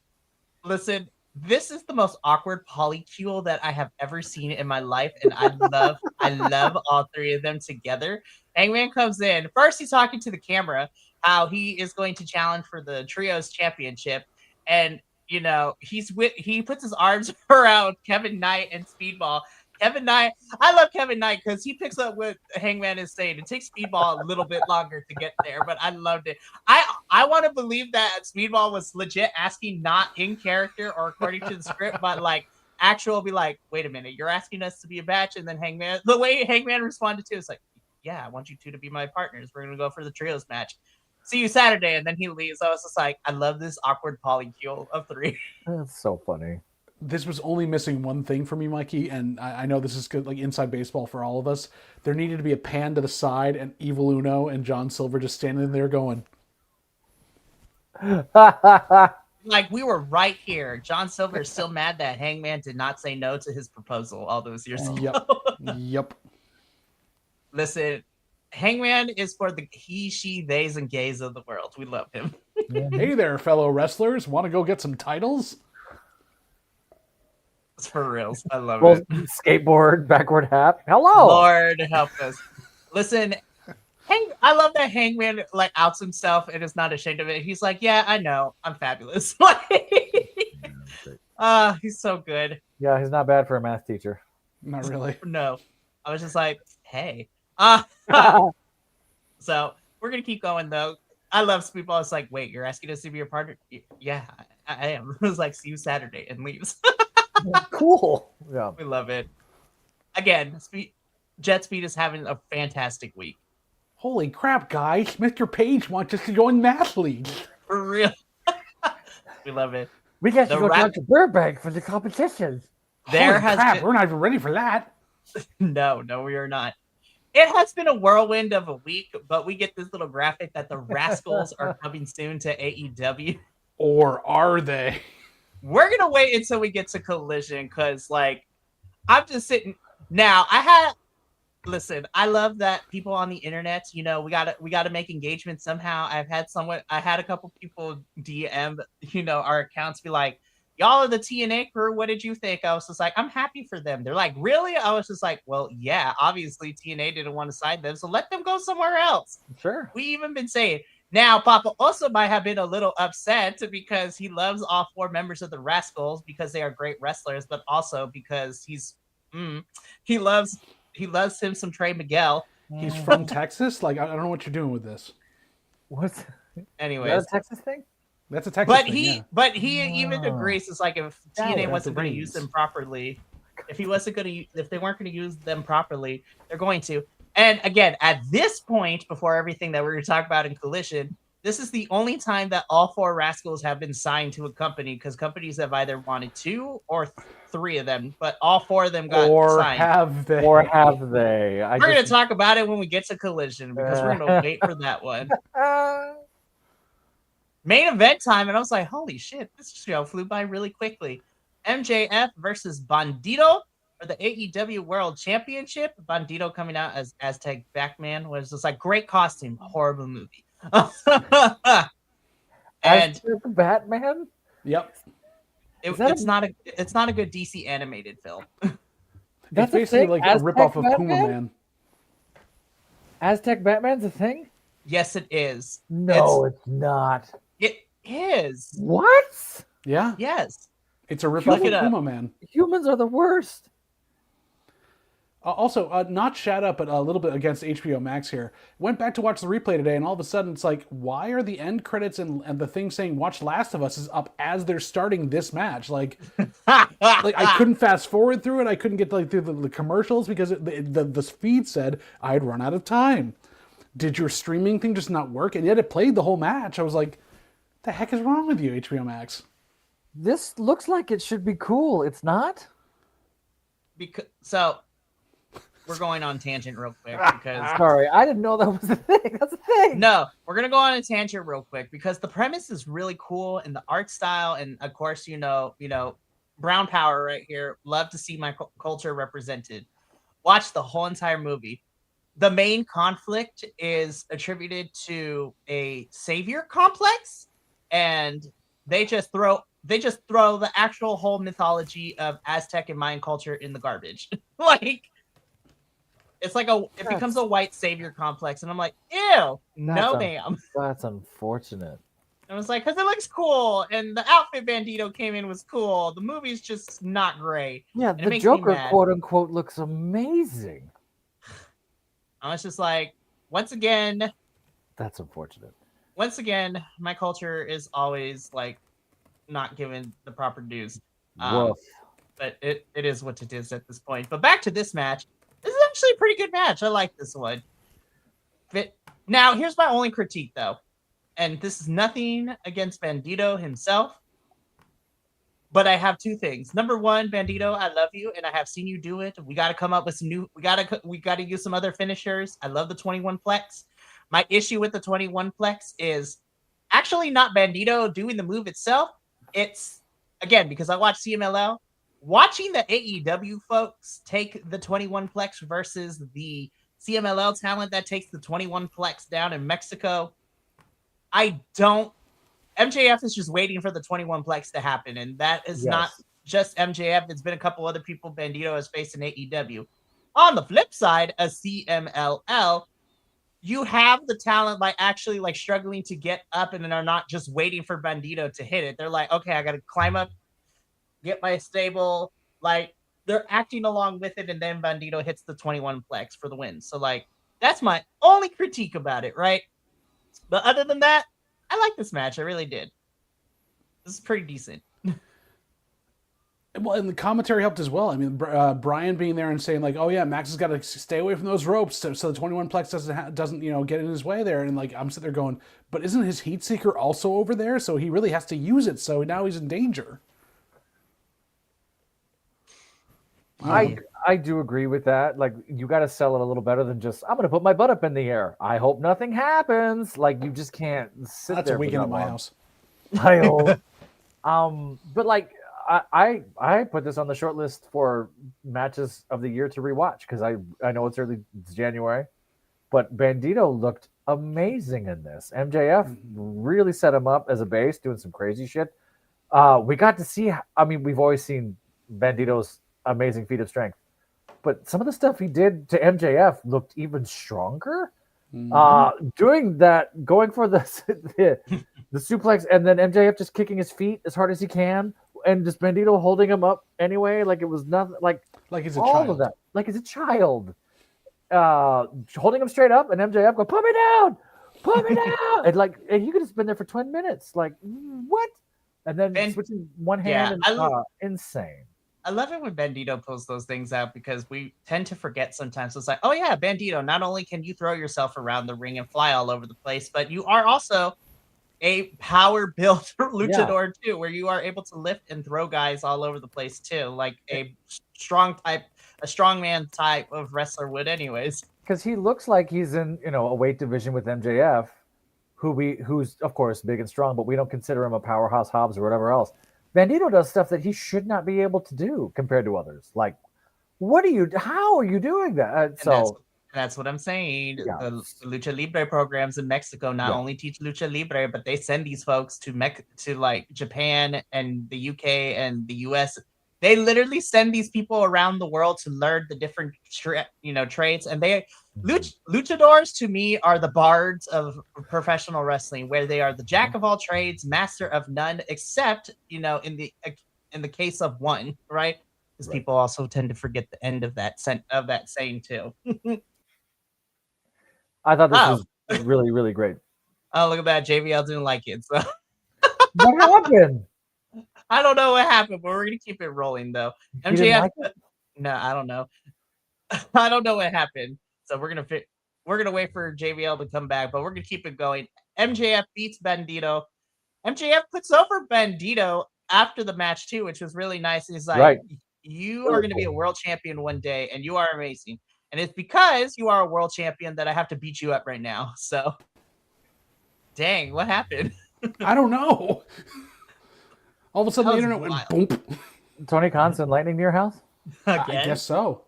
Listen, this is the most awkward polycule that I have ever seen in my life, and I love all three of them together. Hangman comes in. First, he's talking to the camera how he is going to challenge for the Trios Championship, and he puts his arms around Kevin Knight and Speedball. Kevin Knight, I love Kevin Knight because he picks up what Hangman is saying. It takes Speedball a little bit longer to get there, but I loved it. I want to believe that Speedball was legit asking not in character or according to the script, but like actual be like, wait a minute, you're asking us to be a batch, and then Hangman, the way Hangman responded to it is like, yeah, I want you two to be my partners. We're gonna go for the trios match. See you Saturday, and then he leaves. I was just like, I love this awkward polycule of three. That's so funny. This was only missing one thing for me, Mikey, and I know this is good, like inside baseball for all of us. There needed to be a pan to the side and Evil Uno and John Silver just standing there going, like we were right here. John Silver is still mad that Hangman did not say no to his proposal all those years ago. Yep. Listen, Hangman is for the he, she, theys, and gays of the world. We love him. Hey there, fellow wrestlers. Want to go get some titles? It's for reals. I love it. Skateboard, backward hat. Hello. Lord help us. Listen, I love that Hangman like outs himself and is not ashamed of it. He's like, yeah, I know. I'm fabulous. He's so good. Yeah, he's not bad for a math teacher. Not really. No. I was just like, hey. So we're going to keep going, though. I love Speedball. It's like, wait, you're asking us to be your partner? Yeah, I am. It was like, see you Saturday, and leaves. Cool. Yeah. We love it. Again, Jet Speed is having a fantastic week. Holy crap, guys. Mr. Page wants us to join Math League. For real. We love it. We got to go down to Burbank for the competitions. Holy crap, we're not even ready for that. No, we are not. It has been a whirlwind of a week, but we get this little graphic that the Rascals are coming soon to AEW. Or are they? We're going to wait until we get to Collision because, like, I'm just sitting... Now, Listen, I love that people on the internet, we gotta make engagement somehow. I had a couple people DM, our accounts be like, y'all are the TNA crew. What did you think? I was just like, I'm happy for them. They're like, really? I was just like, well, yeah, obviously TNA didn't want to sign them, so let them go somewhere else. Sure. We even been saying. Now, Papa also might have been a little upset because he loves all 4 members of the Rascals because they are great wrestlers, but also because he loves him some Trey Miguel. He's from Texas? Like, I don't know what you're doing with this. What? Anyways. Is that a Texas thing? That's a Texas thing, But he even agrees. It's like if TNA wasn't going to use them properly, If he wasn't going to, if they weren't going to use them properly, they're going to. And again, at this point, before everything that we're going to talk about in Collision, this is the only time that all 4 Rascals have been signed to a company, because companies have either wanted 2 or 3 of them, but all 4 of them got signed. Have they? Or have they? We're going to talk about it when we get to Collision, because we're going to wait for that one. Main event time, and I was like, holy shit, this show flew by really quickly. MJF versus Bandito for the AEW World Championship. Bandito coming out as Aztec Batman, was just like great costume, horrible movie. And Aztec Batman? Yep. It's not a good DC animated film. That's basically like a ripoff of Puma Man. Aztec Batman's a thing? Yes, it is. No, it's not. It is. What? Yeah. Yes. It's a ripoff of Puma Man. Humans are the worst. Also, not shout out, but a little bit against HBO Max here. Went back to watch the replay today, and all of a sudden it's like, why are the end credits and the thing saying "Watch Last of Us" is up as they're starting this match? Like I couldn't fast forward through it. I couldn't get through the commercials because the feed said I had run out of time. Did your streaming thing just not work? And yet it played the whole match. I was like, the heck is wrong with you, HBO Max? This looks like it should be cool. It's not? So we're going on tangent real quick because sorry, I didn't know that was a thing. That's a thing. No, we're gonna go on a tangent real quick because the premise is really cool and the art style, and of course, you know, brown power right here. Love to see my culture represented. Watch the whole entire movie. The main conflict is attributed to a savior complex, and they just throw the actual whole mythology of Aztec and Mayan culture in the garbage. Like, it's like it becomes a white savior complex, and I'm like, ew, no, ma'am. That's unfortunate. I was like, because it looks cool, and the outfit Bandito came in was cool. The movie's just not great. Yeah, the Joker, quote unquote, looks amazing. I was just like, once again, that's unfortunate. Once again, my culture is always like not given the proper dues. But it is what it is at this point. But back to this match. This is actually a pretty good match. I like this one. Now, here's my only critique, though. And this is nothing against Bandito himself. But I have 2 things. Number 1, Bandito, I love you, and I have seen you do it. We got to come up with some new. We got to use some other finishers. I love the 21 plex. My issue with the 21 plex is actually not Bandito doing the move itself. It's, again, because I watch CMLL. Watching the AEW folks take the 21 plex versus the CMLL talent that takes the 21 plex down in Mexico, MJF is just waiting for the 21 plex to happen, and that is not just MJF. It's been a couple other people Bandito has faced in AEW. On the flip side, a CMLL, you have the talent actually struggling to get up, and then are not just waiting for Bandito to hit it. They're like, okay, I got to climb up, get my stable, they're acting along with it, and then Bandito hits the 21 plex for the win. So that's my only critique about it, right? But other than that, I like this match. I really did. This is pretty decent. Well, and the commentary helped as well. I mean, Brian being there and saying oh yeah, Max has got to stay away from those ropes so the 21 plex doesn't get in his way there. And I'm sitting there going, but isn't his heat seeker also over there? So he really has to use it. So now he's in danger. I do agree with that. You got to sell it a little better than just, I'm going to put my butt up in the air. I hope nothing happens. You just can't sit That's there. That's a weekend at my house. I hope. But I put this on the short list for matches of the year to rewatch because I know it's January, but Bandito looked amazing in this. MJF really set him up as a base, doing some crazy shit. We got to see. I mean, we've always seen Bandito's amazing feat of strength, but some of the stuff he did to MJF looked even stronger. Doing that, going for the suplex, and then MJF just kicking his feet as hard as he can, and just Bandito holding him up anyway, it was nothing. Like he's a all child. of that, he's a child. Holding him straight up, and MJF go, put me down, and you could have been there for 20 minutes. What? And then switching one hand, insane. I love it when Bandito pulls those things out because we tend to forget sometimes. It's like, oh yeah, Bandito, not only can you throw yourself around the ring and fly all over the place, but you are also a power built luchador too, where you are able to lift and throw guys all over the place too, like a strongman type of wrestler would anyways. Because he looks like he's in, a weight division with MJF, who's of course big and strong, but we don't consider him a powerhouse Hobbs or whatever else. Bandito does stuff that he should not be able to do compared to others. Like, how are you doing that? That's what I'm saying. Yeah. The Lucha Libre programs in Mexico not only teach Lucha Libre, but they send these folks to like Japan and the UK and the US. They literally send these people around the world to learn the different trades. And luchadors to me are the bards of professional wrestling, where they are the jack of all trades, master of none, except in the case of one, right? Because people also tend to forget the end of that saying too. I thought this was really, really great. Oh, look at that. JVL didn't like it. So. What happened? I don't know what happened, but we're going to keep it rolling, though. MJF. Like no, I don't know. I don't know what happened. So we're going to wait for JVL to come back, but we're going to keep it going. MJF beats Bandito. MJF puts over Bandito after the match, too, which was really nice. He's like, you are going to be a world champion one day, and you are amazing. And it's because you are a world champion that I have to beat you up right now. So, dang, what happened? I don't know. All of a sudden, the internet went boom. Tony Khan sent lightning to your house? I guess so.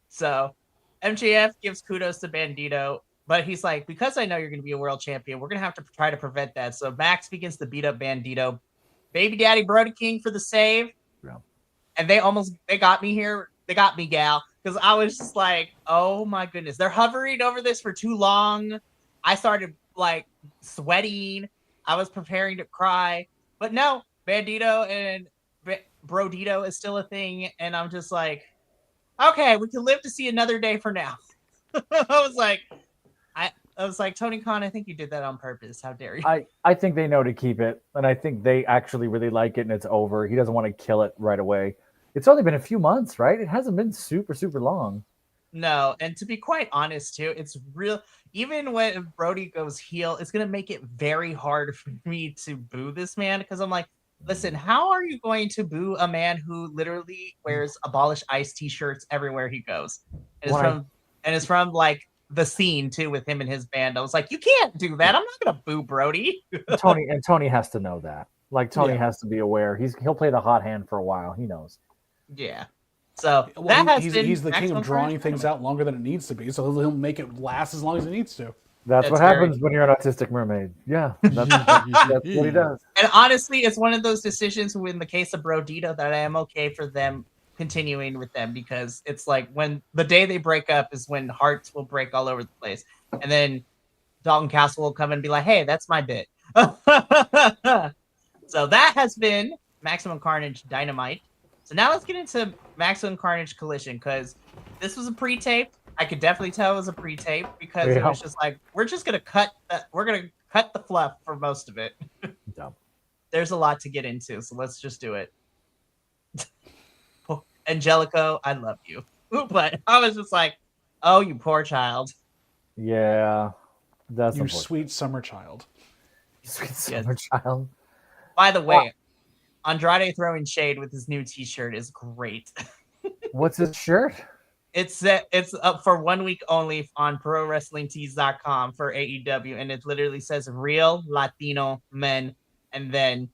So, MJF gives kudos to Bandito, but he's like, because I know you're going to be a world champion, we're going to have to try to prevent that. So, Max begins to beat up Bandito. Baby Daddy Brody King for the save. Yeah. And they got me here. They got me, gal. Because I was just like, oh my goodness. They're hovering over this for too long. I started like sweating. I was preparing to cry. But no, Bandito and Brodito is still a thing. And I'm just like, okay, we can live to see another day for now. I was like, Tony Khan, I think you did that on purpose. How dare you? I think they know to keep it. And I think they actually really like it and it's over. He doesn't want to kill it right away. It's only been a few months, right? It hasn't been super, super long. No, and to be quite honest, too, it's real. Even when Brody goes heel, it's going to make it very hard for me to boo this man because I'm like, listen, how are you going to boo a man who literally wears Abolish ICE t-shirts everywhere he goes? And it's from like the scene, too, with him and his band. I was like, you can't do that. I'm not going to boo Brody. Tony has to know that. Like, Tony has to be aware. He'll play the hot hand for a while. He knows. Yeah. So he's the king of drawing things out longer than it needs to be, so he'll make it last as long as it needs to. That's what happens when you're an autistic mermaid. Yeah, that's what he does. And honestly, it's one of those decisions in the case of Brodito that I am okay for them continuing with them because it's like when the day they break up is when hearts will break all over the place. And then Dalton Castle will come and be like, hey, that's my bit. So that has been Maximum Carnage Dynamite. So now let's get into Maximum Carnage Collision because this was a pre-tape. I could definitely tell it was a pre-tape because it was just like we're gonna cut the fluff for most of it. There's a lot to get into, so let's just do it. Angelico, I love you, but I was just like, oh, you poor child. Yeah, that's you sweet summer child. Sweet summer child. By the way. Andrade throwing shade with his new T-shirt is great. What's his shirt? It's up for 1 week only on ProWrestlingTees.com for AEW, and it literally says "Real Latino Men," and then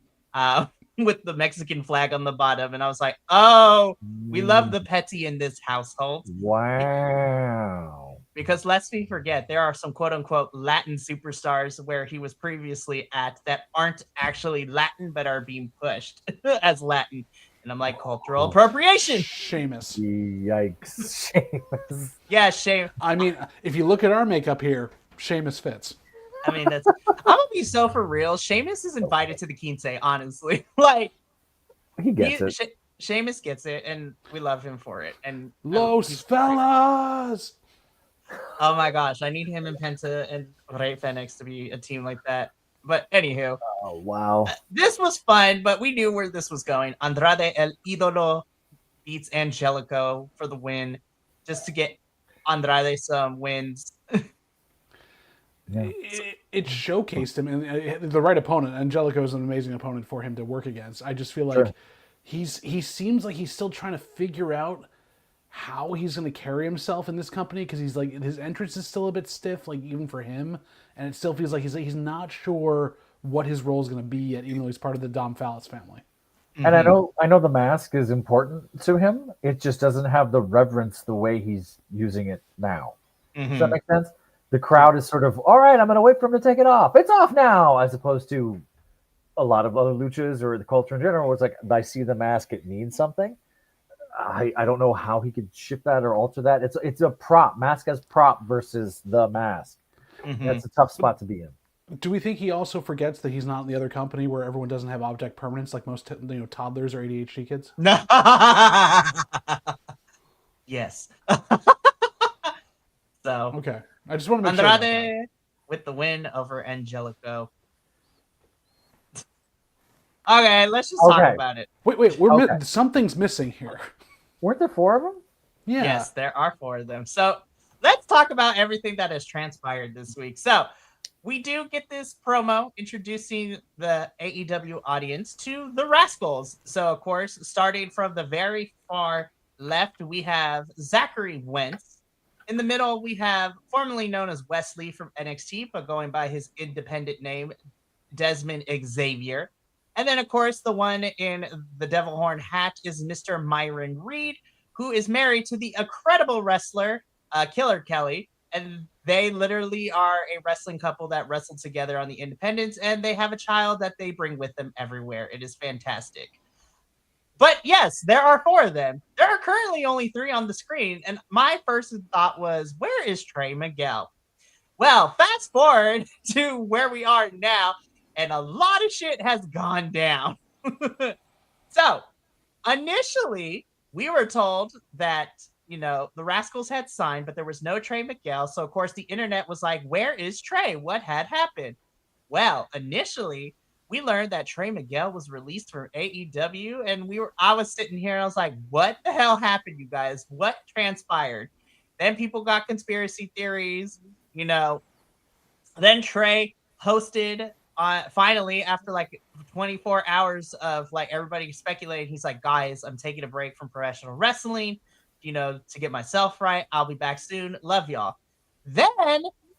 with the Mexican flag on the bottom. And I was like, "Oh, we love the petty in this household." Wow. Because lest we forget, there are some quote-unquote Latin superstars where he was previously at that aren't actually Latin but are being pushed as Latin. And I'm like, cultural appropriation. Sheamus. Yikes. Sheamus. Yeah, Sheamus. I mean, if you look at our makeup here, Sheamus fits. I mean, I'm going to be so for real. Sheamus is invited to the Quince, honestly. Like, he gets it. Sheamus gets it, and we love him for it. And Los Fellas! Oh my gosh, I need him and Penta and Rey Fenix to be a team like that. But anywho, Oh wow. this was fun, but we knew where this was going. Andrade El Idolo beats Angelico for the win, just to get Andrade some wins. Yeah. It showcased him, and the right opponent. Angelico is an amazing opponent for him to work against. I just feel like Sure. he seems like he's still trying to figure out how he's going to carry himself in this company, because he's like, his entrance is still a bit stiff, like even for him, and it still feels like he's not sure what his role is going to be yet, even though he's part of the Dom Fallis family. And I know the mask is important to him. It just doesn't have the reverence the way he's using it now. Does that make sense? The crowd is sort of, all right, I'm going to wait for him to take it off. It's off now, as opposed to a lot of other luchas or the culture in general, where it's like, I see the mask, it means something. I don't know how he could shift that or alter that. It's a prop, mask as prop versus the mask. That's a tough spot to be in. Do we think he also forgets that he's not in the other company where everyone doesn't have object permanence like most toddlers or ADHD kids? No. Yes. So Okay, I just want to make sure. Andrade with the win over Angelico. Okay, let's just talk about it. Wait, something's missing here. Weren't there 4 of them? Yeah. Yes, there are 4 of them. So let's talk about everything that has transpired this week. So we do get this promo introducing the AEW audience to the Rascals. So, of course, starting from the very far left, we have Zachary Wentz. In the middle, we have formerly known as Wesley from NXT, but going by his independent name, Desmond Xavier. And then, of course, the one in the devil horn hat is Mr. Myron Reed, who is married to the incredible wrestler, Killer Kelly. And they literally are a wrestling couple that wrestled together on the independents, and they have a child that they bring with them everywhere. It is fantastic. But yes, there are 4 of them. There are currently only 3 on the screen. And my first thought was, where is Trey Miguel? Well, fast forward to where we are now, and a lot of shit has gone down. So, initially, we were told that, the Rascals had signed, but there was no Trey Miguel. So, of course, the internet was like, where is Trey? What had happened? Well, initially, we learned that Trey Miguel was released from AEW, and I was sitting here, and I was like, what the hell happened, you guys? What transpired? Then people got conspiracy theories, Then Trey hosted, finally, after like 24 hours of like everybody speculating, he's like, guys, I'm taking a break from professional wrestling, to get myself right. I'll be back soon. Love y'all. Then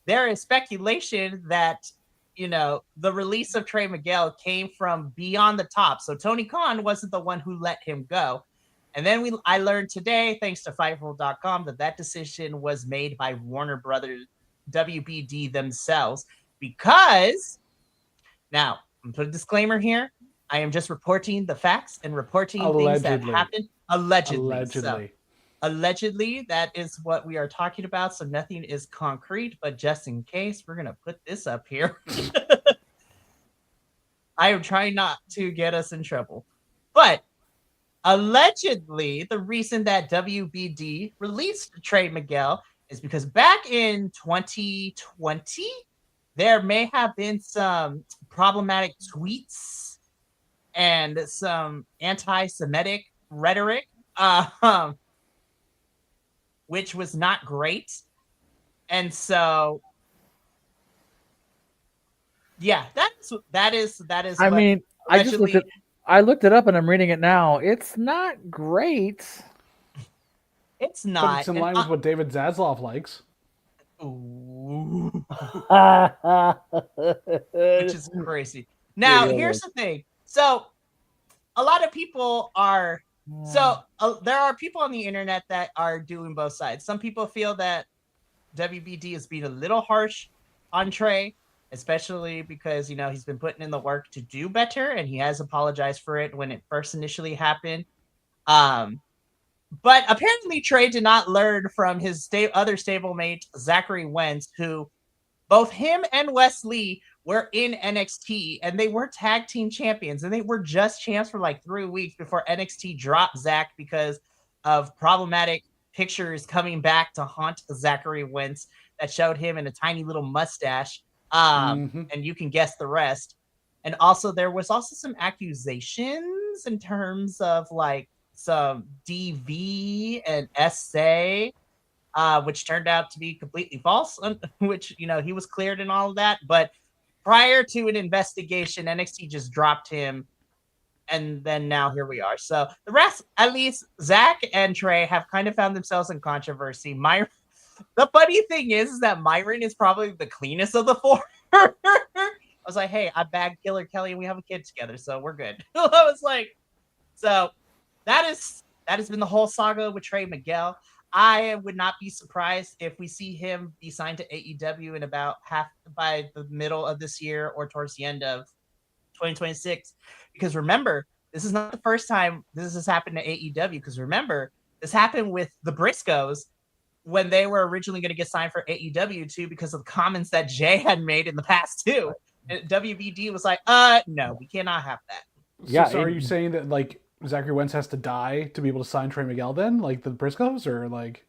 there is speculation that, the release of Trey Miguel came from Beyond the Top. So Tony Khan wasn't the one who let him go. And then I learned today, thanks to Fightful.com, that decision was made by Warner Brothers, WBD themselves, because now I'm put a disclaimer here. I am just reporting the facts and reporting things that happened. Allegedly, that is what we are talking about. So nothing is concrete, but just in case, we're going to put this up here. I am trying not to get us in trouble. But allegedly, the reason that WBD released Trey Miguel is because back in 2020, there may have been some problematic tweets and some anti-Semitic rhetoric, which was not great. And so, yeah, that is. I mean, I looked it up and I'm reading it now. It's not great. It's not. But it's in line with what David Zaslav likes. Ooh. Which is crazy. Now, here's the thing. So, a lot of people are... So, there are people on the internet that are doing both sides. Some people feel that WBD is being a little harsh on Trey, especially because, he's been putting in the work to do better, and he has apologized for it when it first initially happened. But apparently Trey did not learn from his other stablemate, Zachary Wentz, who both him and Wes Lee were in NXT, and they were tag team champions, and they were just champs for like 3 weeks before NXT dropped Zach because of problematic pictures coming back to haunt Zachary Wentz that showed him in a tiny little mustache. And you can guess the rest. And also, there was also some accusations in terms of like some DV and SA, which turned out to be completely false, which, you know, he was cleared and all of that. But prior to an investigation, NXT just dropped him. And then now here we are. So the rest, at least Zach and Trey, have kind of found themselves in controversy. The funny thing is that Myron is probably the cleanest of the four. I was like, hey, I bagged Killer Kelly and we have a kid together, so we're good. I was like, so that has been the whole saga with Trey Miguel. I would not be surprised if we see him be signed to AEW in about by the middle of this year or towards the end of 2026. Because remember, this is not the first time this has happened to AEW. Because remember, this happened with the Briscoes when they were originally going to get signed for AEW too, because of the comments that Jay had made in the past too. And WBD was like, no, we cannot have that. So are you saying that like Zachary Wentz has to die to be able to sign Trey Miguel then, like the Briscoes, or like?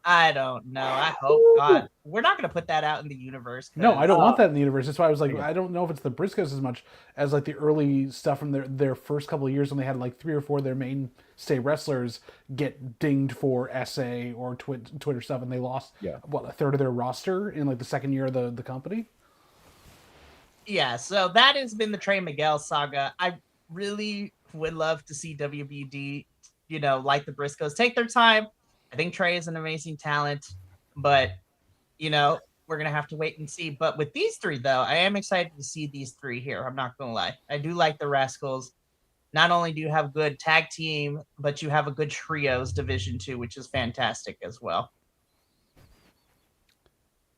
I don't know. I hope God. We're not going to put that out in the universe. No, I don't want that in the universe. That's why I was like, I don't know if it's the Briscoes as much as like the early stuff from their first couple of years when they had like 3 or 4 of their mainstay wrestlers get dinged for SA or Twitter stuff, and they lost a third of their roster in like the second year of the company. Yeah, so that has been the Trey Miguel saga. I really would love to see WBD, you know, like the Briscoes, take their time. I think Trey is an amazing talent, but, you know, we're going to have to wait and see. But with these three, though, I am excited to see these three here. I'm not going to lie. I do like the Rascals. Not only do you have good tag team, but you have a good trios division, too, which is fantastic as well.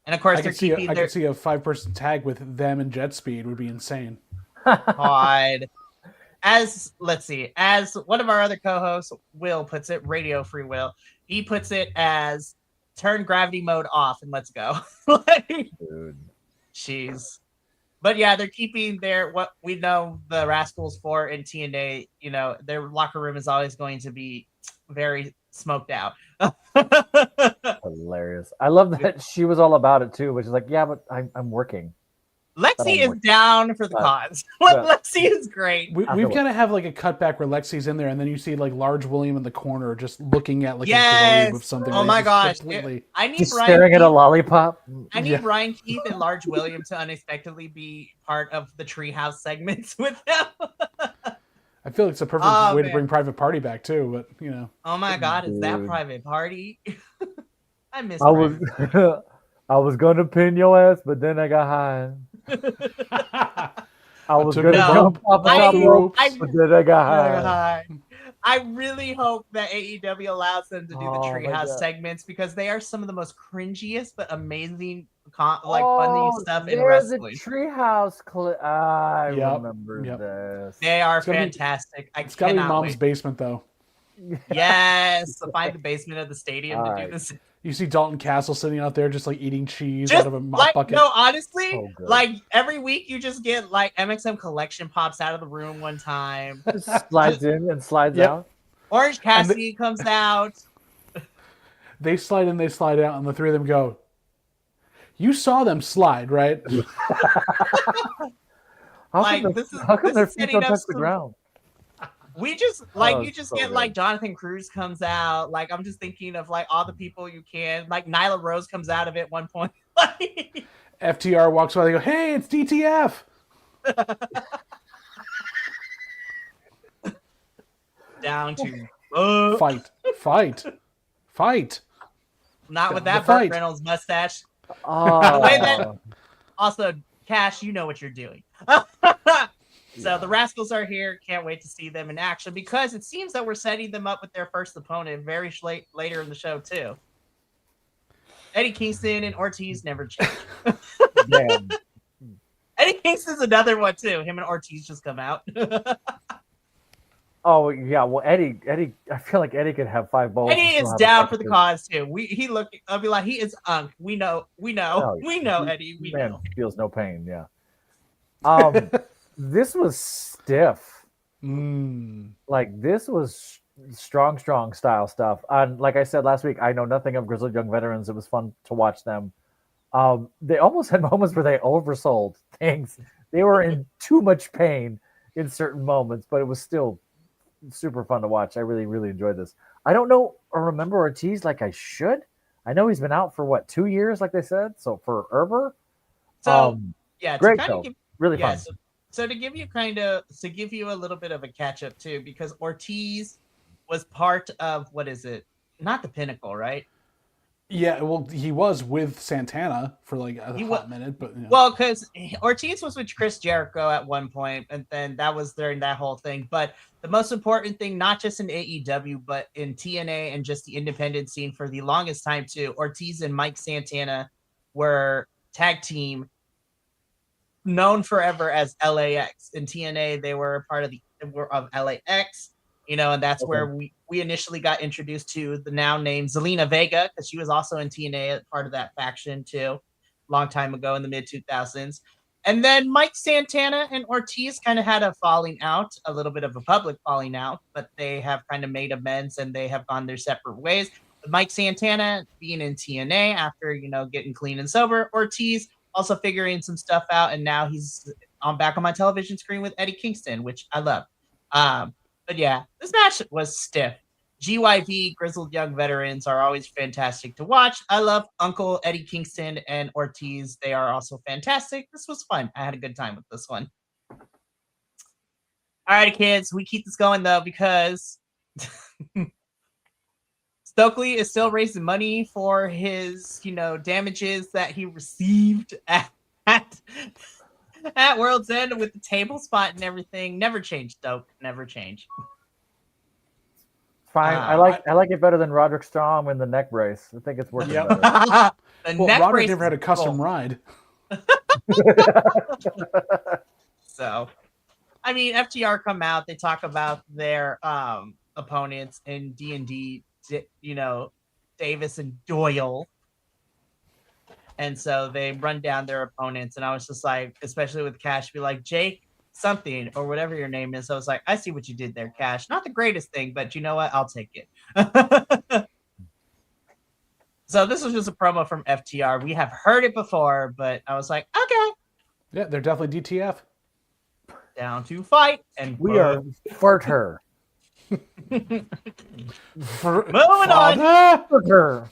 And, of course, I could see a 5-person tag with them and Jet Speed would be insane. God. As one of our other co-hosts, Will, puts it, Radio Free Will, he puts it as turn gravity mode off and let's go. Dude. Jeez. But yeah, they're keeping what we know the Rascals for in TNA. You know, their locker room is always going to be very smoked out. Hilarious. I love that she was all about it too, which is like, yeah, but I'm working. Lexi is down for the cause. Lexi is great. We've got to have like a cutback where Lexi's in there, and then you see like Large William in the corner just looking at like a globe of something. Oh my gosh! I need just staring at a lollipop. I need Ryan Keith and Large William to unexpectedly be part of the Treehouse segments with them. I feel like it's a perfect way to bring Private Party back too, but you know. Oh my God! Is that Private Party? I miss. I was gonna pin your ass, but then I got high. I was gonna jump off the top rope, but then I got high. I really hope that AEW allows them to do the Treehouse segments because they are some of the most cringiest but amazing, funny stuff in wrestling. There's a Treehouse clip. I remember this. They are fantastic. It's got to be Mom's basement, though. Yes, to find the basement of the stadium to do this. You see Dalton Castle sitting out there just like eating cheese out of a mop bucket. No, honestly, like every week you just get like MXM Collection pops out of the room one time. Slides in and slides out. Orange Cassidy comes out. They slide in, they slide out, and the three of them go, you saw them slide, right? How come their feet don't touch the ground? We just get like Jonathan Cruz comes out. Like I'm just thinking of like all the people you can. Like Nyla Rose comes out of it at one point. FTR walks by. They go, "Hey, it's DTF." Down to fight. Not with that Burt Reynolds mustache. Also, Cash, you know what you're doing. So the Rascals are here. Can't wait to see them in action because it seems that we're setting them up with their first opponent very later in the show too. Eddie Kingston and Ortiz never change. Eddie Kingston's another one too. Him and Ortiz just come out. Oh yeah, well Eddie, I feel like Eddie could have 5 balls. Eddie is down for the cause too. I'll be like, he is We know, Eddie. We know. Feels no pain. Yeah. This was stiff. Like this was strong style stuff. And like I said last week, I know nothing of Grizzled Young Veterans. It was fun to watch them. They almost had moments where they oversold things. They were in too much pain in certain moments, but it was still super fun to watch. I really, really enjoyed this. I don't know or remember Ortiz like I should. I know he's been out for 2 years, like they said. So for Herber, So yeah, great to though, give, really yeah, fun. so to give you a little bit of a catch up too, because Ortiz was part of what is it? Not the Pinnacle, right? Yeah, well, he was with Santana for like a He hot minute, but Well, because Ortiz was with Chris Jericho at one point, and then that was during that whole thing. But the most important thing, not just in AEW, but in TNA and just the independent scene for the longest time too, Ortiz and Mike Santana were tag team known forever as LAX. In TNA, they were part of LAX, and that's where we initially got introduced to the now named Zelina Vega, because she was also in TNA, part of that faction too, long time ago in the mid 2000s. And then Mike Santana and Ortiz kind of had a falling out, a little bit of a public falling out, but they have kind of made amends and they have gone their separate ways. With Mike Santana being in TNA after, getting clean and sober, Ortiz also figuring some stuff out, and now he's back on my television screen with Eddie Kingston, which I love. But yeah, this match was stiff. GYV, Grizzled Young Veterans, are always fantastic to watch. I love Uncle Eddie Kingston and Ortiz. They are also fantastic. This was fun. I had a good time with this one. All right, kids, we keep this going though, because Stokely is still raising money for his, damages that he received at World's End with the table spot and everything. Never change, Stoke. Never change. Fine. I like it better than Roderick Strong in the neck brace. I think it's working better. Roderick never had a custom ride. So, I mean, FTR come out. They talk about their opponents in D&D, Davis and Doyle. And so they run down their opponents. And I was just like, especially with Cash, be like, Jake something or whatever your name is. So I was like, I see what you did there, Cash. Not the greatest thing, but you know what? I'll take it. So this was just a promo from FTR. We have heard it before, but I was like, okay. Yeah, they're definitely DTF. Down to fight. And we are fart her. Moving on. Fart her.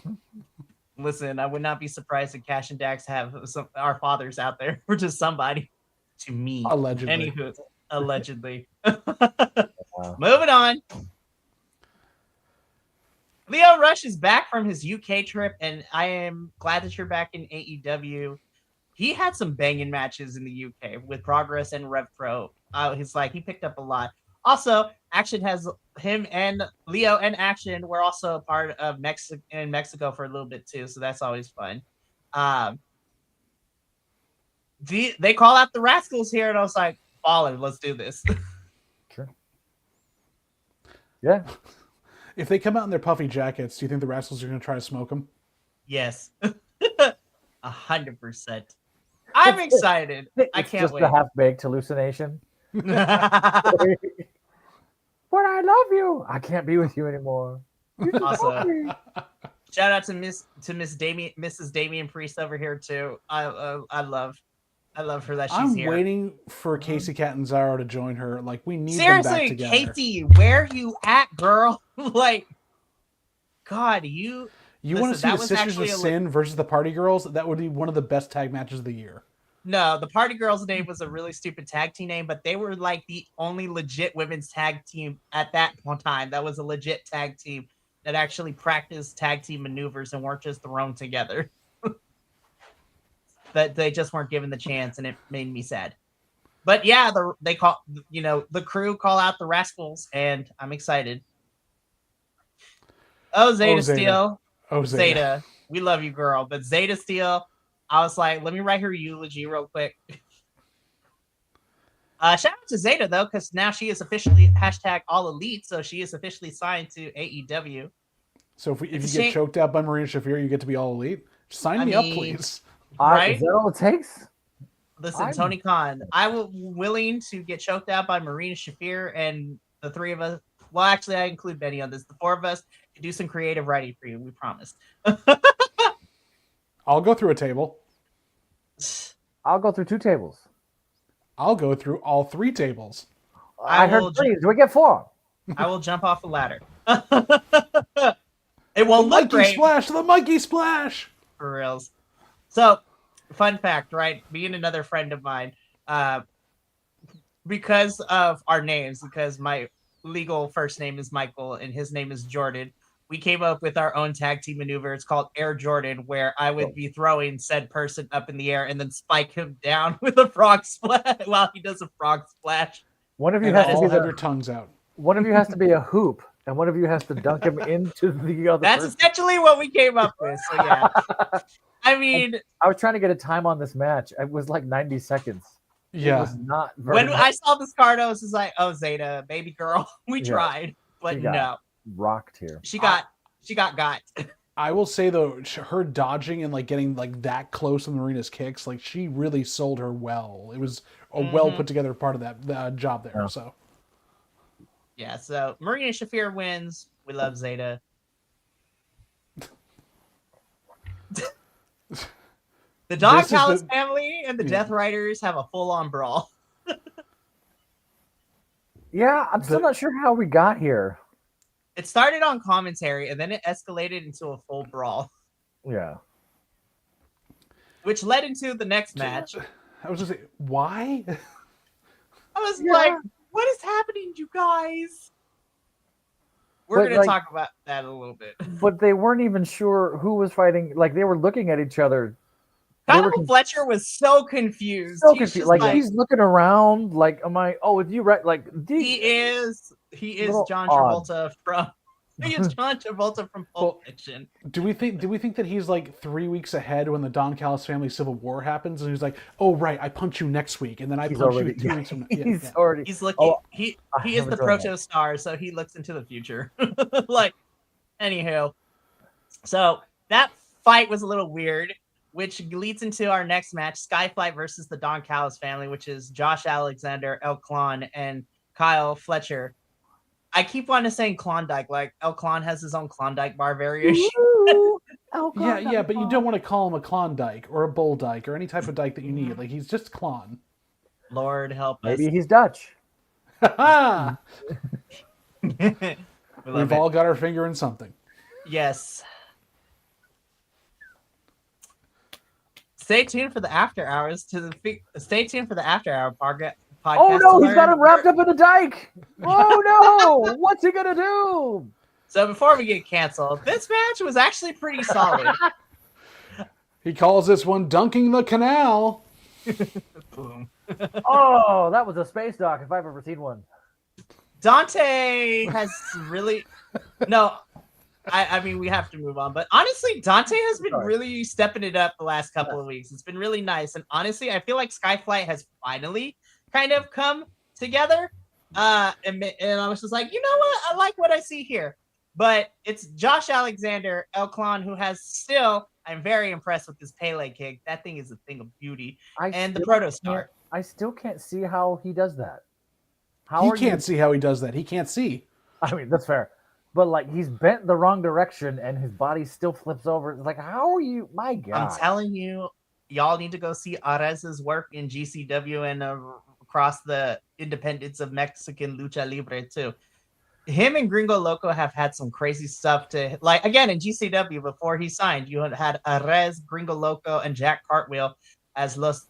Listen, I would not be surprised if Cash and Dax have our fathers out there. We're just somebody to me. Allegedly. Anywho, allegedly. Moving on. Leo Rush is back from his UK trip, and I am glad that you're back in AEW. He had some banging matches in the UK with Progress and Rev Pro. He picked up a lot. Also, Action has him and Leo and Action were also a part of Mexico for a little bit too, so that's always fun. They call out the Rascals here, and I was like, baller, let's do this. Sure. Yeah. If they come out in their puffy jackets, do you think the Rascals are going to try to smoke them? Yes. 100%. I'm excited. I can't just wait. A half-baked hallucination. But I love you. I can't be with you anymore. Also, shout out to Mrs. Damian Priest over here too. I love her that she's here. I'm waiting for Casey Catanzaro to join her. Like, we need Seriously, them back together. Casey, where you at, girl? Like, God, you want to see the Sisters of Sin versus the Party Girls? That would be one of the best tag matches of the year. No, the Party Girls' name was a really stupid tag team name, but they were like the only legit women's tag team at that time. That was a legit tag team that actually practiced tag team maneuvers and weren't just thrown together. That they just weren't given the chance, and it made me sad. But yeah, the crew call out the Rascals, and I'm excited. Oh, Zeta Steel. Oh, Zeta. We love you, girl. But Zeta Steel, I was like, let me write her eulogy real quick. Shout out to Zeta, though, because now she is officially #All Elite, so she is officially signed to AEW. So if you get choked out by Marina Shafir, you get to be All Elite? Sign me up, please. Right? Is that all it takes? Listen, Tony Khan, I was willing to get choked out by Marina Shafir, and the three of us, well, actually, I include Benny on this. The four of us can do some creative writing for you. We promise. I'll go through a table. I'll go through 2 tables. I'll go through all 3 tables. I heard 3. Do we get 4? I will jump off the ladder. It The won't look Mikey great. Splash! The Mikey Splash! For reals. So, fun fact, right? Being another friend of mine, because of our names, because my legal first name is Michael and his name is Jordan, we came up with our own tag team maneuver. It's called Air Jordan, where I would be throwing said person up in the air and then spike him down with a frog splash while he does a frog splash. One of you And has to all be have your tongues out. one of you has to be a hoop, and one of you has to dunk him into the other. That's person. essentially what we came up with. So yeah, I mean, I was trying to get a time on this match. It was like 90 seconds. It Yeah. was not very when much. I saw this card, I was just like, "Oh, Zeta, baby girl, we Yeah. tried, but She got no, rocked here. she got got." I will say though, her dodging and like getting like that close in Marina's kicks, like she really sold her well. It was a well put together part of that job there. Yeah. So Yeah, so Marina Shafir wins. We love Zeta. The Dog This is Palace the- family and the Death Riders have a full-on brawl. Yeah, I'm still not sure how we got here. It started on commentary and then it escalated into a full brawl, Yeah. which led into the next match. I was just say, why? I was Yeah. like, what is happening, you guys? We're But, going like- to talk about that a little bit. But they weren't even sure who was fighting. Like, they were looking at each other. They Kyle were con- Fletcher was so confused. So He's confused. just Like, he's looking around. Like, am I? Oh, it's you, right? Like, he is Little John odd. Travolta from he is John Travolta from Pulp Fiction. Do we think that he's like 3 weeks ahead when the Don Callis family civil war happens, and he's like, "Oh right, I punch you next week, and then I he's punch already. you 3 weeks from now." Yeah, He's yeah. already. He's looking. Oh, he I is haven't the done that. proto star, so he looks into the future. Like, anywho, so that fight was a little weird, which leads into our next match: Skyflight versus the Don Callis family, which is Josh Alexander, El Klon, and Kyle Fletcher. I keep wanting to say Klondike, like El Klon has his own Klondike bar variation. Yeah, but you don't want to call him a Klondike or a Bull Dyke or any type of dyke that you need. Like he's just Klon. Lord help us. Maybe he's Dutch. Ha We love We've it. all got our finger in something. Yes. Stay tuned for the after hours stay tuned for the after hour podcast. Oh to no, he's learn got him wrapped up in the dike. Oh no, what's he gonna do? So before we get canceled, this match was actually pretty solid. He calls this one dunking the canal. Boom. Oh, that was a space dock if I've ever seen one. Dante has really no. I mean, we have to move on, but honestly, Dante has been Sorry. really stepping it up the last couple of weeks. It's been really nice, and honestly, I feel like Skyflight has finally kind of come together. And I was just like, you know what? I like what I see here. But it's Josh Alexander, El Klon, who has still. I'm very impressed with this Pele kick. That thing is a thing of beauty, and the Proto Star. I still can't see how he does that. How He are you- can't see how he does that. He can't see. I mean, that's fair. But like he's bent the wrong direction and his body still flips over. It's like, how are you? My God. I'm telling you, y'all need to go see Arez's work in GCW and across the independence of Mexican Lucha Libre too. Him and Gringo Loco have had some crazy stuff to like. Again, in GCW before he signed, you had Arez, Gringo Loco, and Jack Cartwheel as Los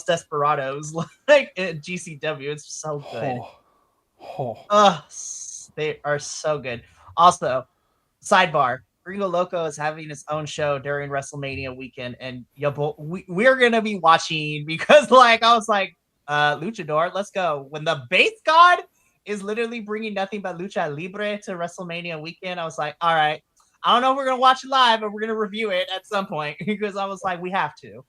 Desperados. Like at GCW, it's so good. They are so good. Also, sidebar: Gringo Loco is having his own show during WrestleMania weekend, and we're gonna be watching because, like, I was like, Luchador, let's go. When the Base God is literally bringing nothing but Lucha Libre to WrestleMania weekend, I was like, all right, I don't know if we're gonna watch it live, but we're gonna review it at some point because I was like, we have to,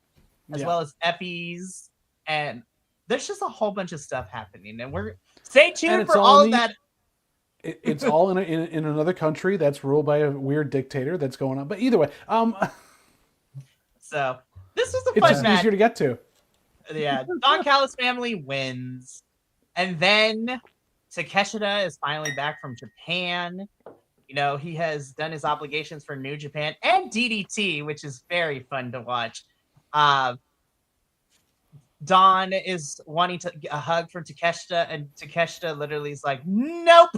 as well as Effie's, and there's just a whole bunch of stuff happening, and we're stay tuned for all of that. It's all in another country that's ruled by a weird dictator that's going on. But either way, So this was a it's fun just match. easier to get to. Yeah, Don Callis family wins, and then Takeshita is finally back from Japan. You know, he has done his obligations for New Japan and DDT, which is very fun to watch. Don is wanting a hug from Takeshita, and Takeshita literally is like, nope,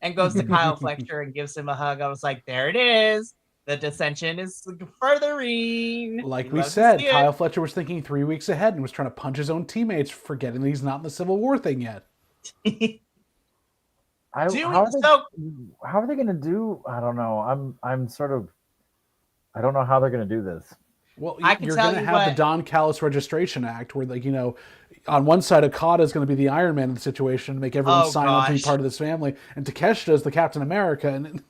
and goes to Kyle Fletcher and gives him a hug. I was like, there it is. The dissension is furthering. Like we said, Kyle Fletcher was thinking 3 weeks ahead and was trying to punch his own teamates, forgetting that he's not in the Civil War thing yet. How are they going to do? I don't know. I'm sort of. I don't know how they're going to do this. Well, you're going to have the Don Callis Registration Act, where, like, on one side, Okada is going to be the Iron Man of the situation, to make everyone sign up to be part of this family, and Takeshita is the Captain America. And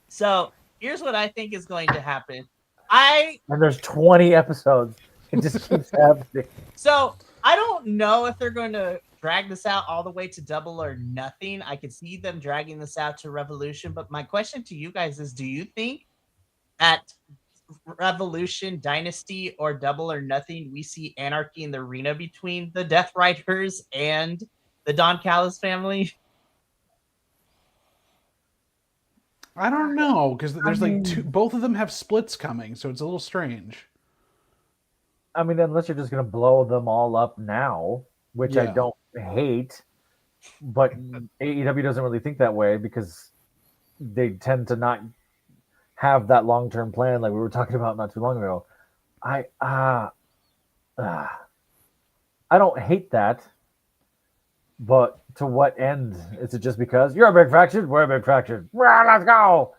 so here's what I think is going to happen. And there's 20 episodes. It just keeps happening. So I don't know if they're going to drag this out all the way to Double or Nothing. I could see them dragging this out to Revolution, but my question to you guys is, do you think at Revolution, Dynasty, or Double or Nothing, we see anarchy in the arena between the Death Riders and the Don Callis family? I don't know, because there's both of them have splits coming, so it's a little strange. I mean, unless you're just going to blow them all up now, which I don't hate, but AEW doesn't really think that way because they tend to not have that long-term plan like we were talking about not too long ago. I don't hate that, but to what end? Is it just because you're a big faction? We're a big faction. Let's go.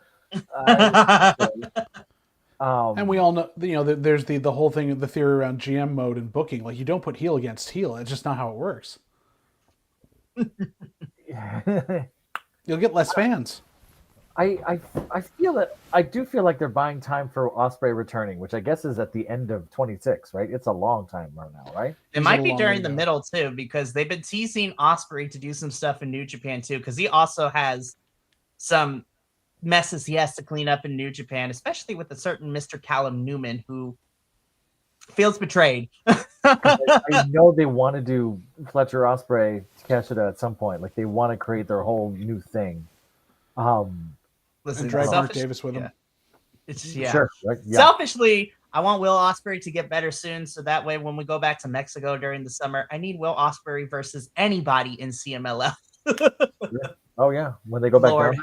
And we all know, there's the whole thing of the theory around GM mode and booking. Like, you don't put heel against heel. It's just not how it works. You'll get less fans. I do feel like they're buying time for Ospreay returning, which I guess is at the end of 26, right? It's a long time right now, right? It might be during the middle too, because they've been teasing Ospreay to do some stuff in New Japan too, because he also has some messes he has to clean up in New Japan, especially with a certain Mr. Callum Newman who feels betrayed. I know they want to do Fletcher Ospreay Takeshita at some point. Like, they want to create their whole new thing. Listen, and drag Mark Davis with him. Sure. Right? Yeah. Selfishly, I want Will Ospreay to get better soon, so that way when we go back to Mexico during the summer, I need Will Ospreay versus anybody in CMLL. Oh yeah, when they go back down.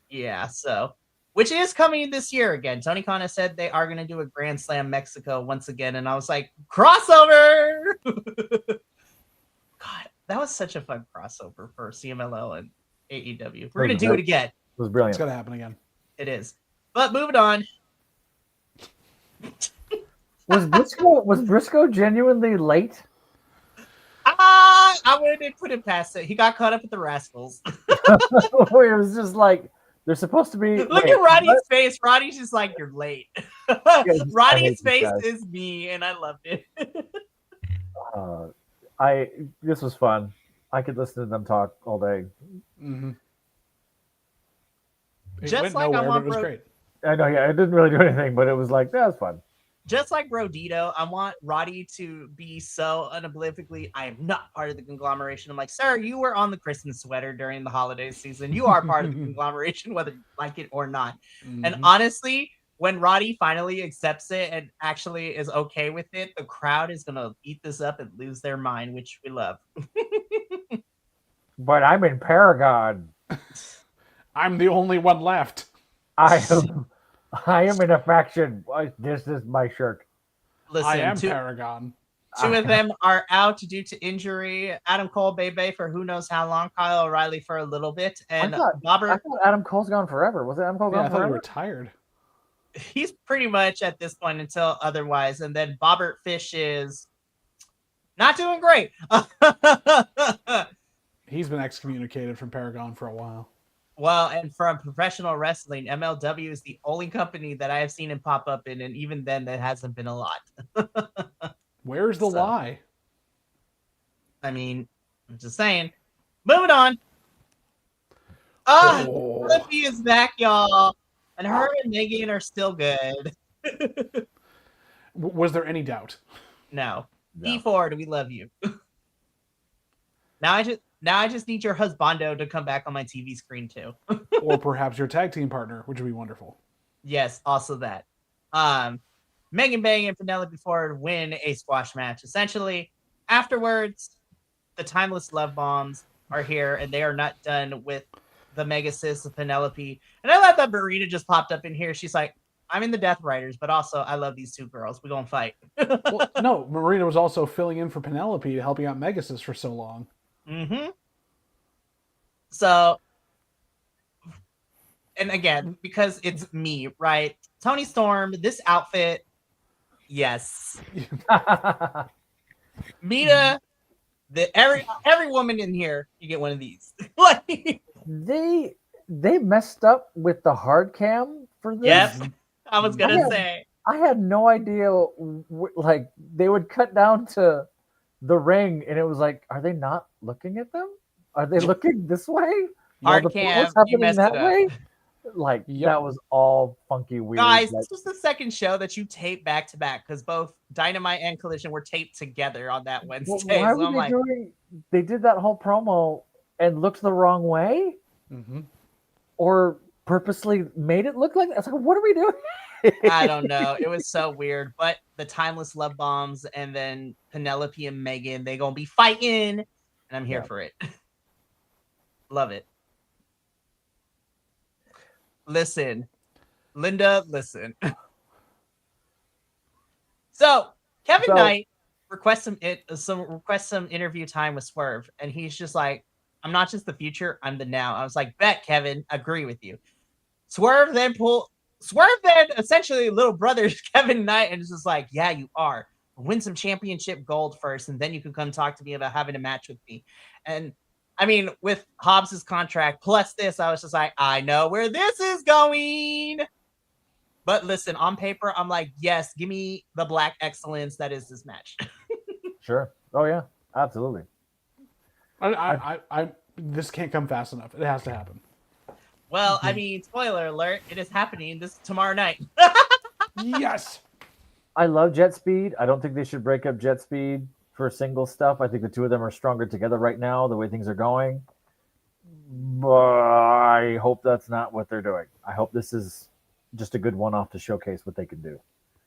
Yeah, so which is coming this year again. Tony Khan has said they are going to do a Grand Slam Mexico once again, and I was like, crossover! God, that was such a fun crossover for CMLL and AEW. We're going to do it again. It was brilliant. It's going to happen again. It is. But moving on. Was Briscoe genuinely late? I wouldn't put him past it. He got caught up with the Rascals. It was just like, they're supposed to be. Look at Roddy's face. Roddy's just like, you're late. Roddy's face is me, and I loved it. This was fun. I could listen to them talk all day. Mm-hmm. Just like I want, it was great. I know, yeah, it didn't really do anything, but it was like, that was fun. Just like Brodito, I want Roddy to be so unobliviously, I am not part of the conglomeration. I'm like, sir, you were on the Christmas sweater during the holiday season. You are part of the conglomeration, whether you like it or not. Mm-hmm. And honestly, when Roddy finally accepts it and actually is okay with it, the crowd is going to eat this up and lose their mind, which we love. But I'm in Paragon. I'm the only one left. I am in a faction. This is my shirt. Listen, I am Paragon. Two of them are out due to injury. Adam Cole, Bebe, for who knows how long. Kyle O'Reilly for a little bit. And I thought Adam Cole's gone forever. Was it Adam Cole gone forever? I thought he retired. He's pretty much at this point until otherwise. And then Bobbert Fish is not doing great. He's been excommunicated from Paragon for a while. Well, and from professional wrestling, MLW is the only company that I have seen him pop up in, and even then, that hasn't been a lot. Where's the lie? I mean, I'm just saying. Moving on. Flippy is back, y'all, and her and Megan are still good. Was there any doubt? No. D4, we love you. Now I just need your husbando to come back on my TV screen too. Or perhaps your tag team partner, which would be wonderful. Yes, also that. Megan Bay and Penelope Ford win a squash match. Essentially, afterwards, the Timeless Love Bombs are here, and they are not done with the Mega Sis of Penelope. And I love that Marina just popped up in here. She's like, I'm in the Death Riders, but also I love these two girls. We're going to fight. Well, no, Marina was also filling in for Penelope, helping out Megasis for so long. Mm-hmm. So, and again, because it's me, right? Toni Storm, this outfit, yes. Mita, every woman in here, you get one of these. Like, they messed up with the hard cam for this. yep. I was gonna say. I had no idea. Like they would cut down to the ring, and it was like, are they not looking at them? Are they looking this way? Hard cam, what's happening you messed that it up. way? Like that was all funky weird. Guys, like, this was the second show that you taped back to back because both Dynamite and Collision were taped together on that Wednesday. why So were I'm they like, doing? They did that whole promo and looked the wrong way, or purposely made it look like that. I was like, what are we doing? I don't know. It was so weird. But the Timeless Love Bombs and then Penelope and Megan, they gonna be fighting, and I'm here for it. Love it. Listen, Linda, listen. So Kevin Knight requests some interview time with Swerve, and he's just like, I'm not just the future, I'm the now. I was like, bet, Kevin, agree with you. Swerve then essentially little brothers Kevin Knight, and it's just like, yeah, you are. Win some championship gold first, and then you can come talk to me about having a match with me. And I mean, with Hobbs's contract plus this, I was just like, I know where this is going. But listen, on paper, I'm like, yes, give me the black excellence that is this match. Sure. Oh yeah, absolutely. This can't come fast enough. It has to happen. Well, I mean, spoiler alert, it is happening tomorrow night. Yes. I love Jet Speed. I don't think they should break up Jet Speed for single stuff. I think the two of them are stronger together right now, the way things are going. But I hope that's not what they're doing. I hope this is just a good one-off to showcase what they can do.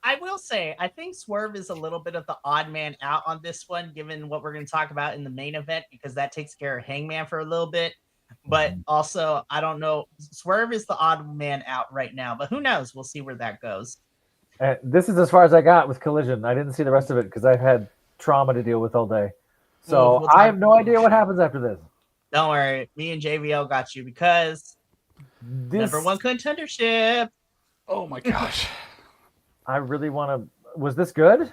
I will say, I think Swerve is a little bit of the odd man out on this one, given what we're going to talk about in the main event, because that takes care of Hangman for a little bit. But also, I don't know. Swerve is the odd man out right now, but who knows? We'll see where that goes. This is as far as I got with Collision. I didn't see the rest of it because I've had trauma to deal with all day. So I have no idea what happens after this. Don't worry. Me and JVL got you because number one contendership. Oh my gosh. I really want to. Was this good?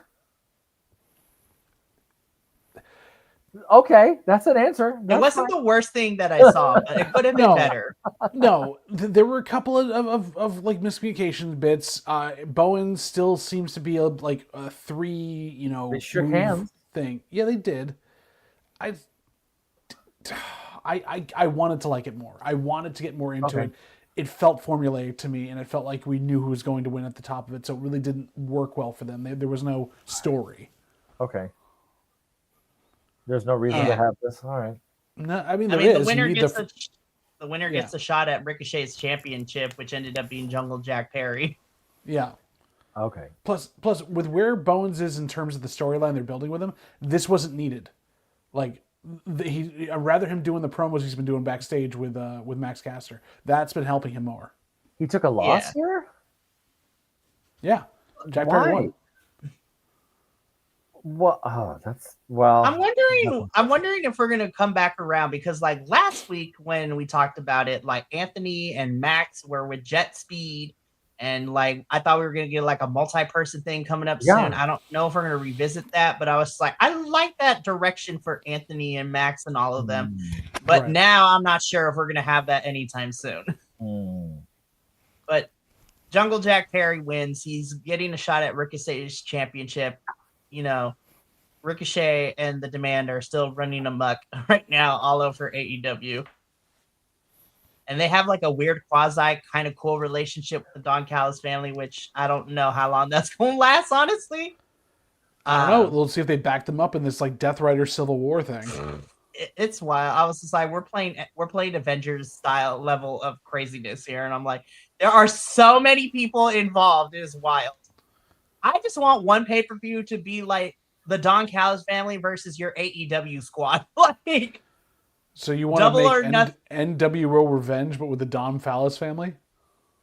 Okay, that's an answer. It wasn't the worst thing that I saw, but it could have been better. No, there were a couple of like miscommunication bits. Bowen still seems to be a 3, they shook hands thing. Yeah, they did. I wanted to like it more. I wanted to get more into it. It felt formulaic to me, and it felt like we knew who was going to win at the top of it, so it really didn't work well for them. There was no story. Okay. There's no reason to have this. All right. No, I mean, the winner gets a shot at Ricochet's championship, which ended up being Jungle Jack Perry. Yeah. Okay. Plus, with where Bowens is in terms of the storyline they're building with him, this wasn't needed. Like, I'd rather him doing the promos he's been doing backstage with Max Caster. That's been helping him more. He took a loss here? Yeah. Jack Perry won. What? Oh, that's well. I'm wondering if we're gonna come back around because like last week when we talked about it, like Anthony and Max were with Jet Speed, and like I thought we were gonna get like a multi-person thing coming up soon. I don't know if we're gonna revisit that, but I was like, I like that direction for Anthony and Max and all of them. But now I'm not sure if we're gonna have that anytime soon. But Jungle Jack Perry wins. He's getting a shot at Ricochet's championship. You know, Ricochet and the Demand are still running amok right now all over AEW. And they have like a weird quasi kind of cool relationship with the Don Callis family, which I don't know how long that's going to last, honestly. I don't know. Let's see if they back them up in this like Death Rider Civil War thing. It's wild. I was just like, we're playing Avengers style level of craziness here. And I'm like, there are so many people involved. It is wild. I just want one pay-per-view to be like the Don Callis family versus your AEW squad. Like, So you want Double to or make Nothing. NWO Revenge, but with the Dom Fallis family?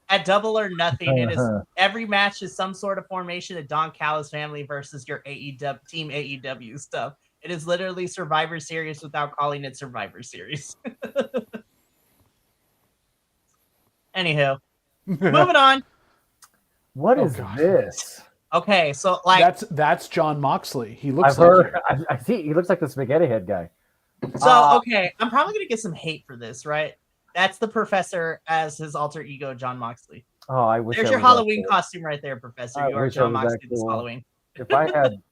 At Double or Nothing, it is every match is some sort of formation of Don Callis family versus your AEW team AEW stuff. It is literally Survivor Series without calling it Survivor Series. Anywho, moving on. What Oh, is God. this? Okay, so like that's John Moxley. He looks I've like heard. him. I see. He looks like the spaghetti head guy. So okay, I'm probably gonna get some hate for this, right? That's the professor as his alter ego, John Moxley. Oh, I wish. There's I your was that Halloween cool. costume right there, Professor. I You are wish I John was that Moxley this cool. Halloween. If I had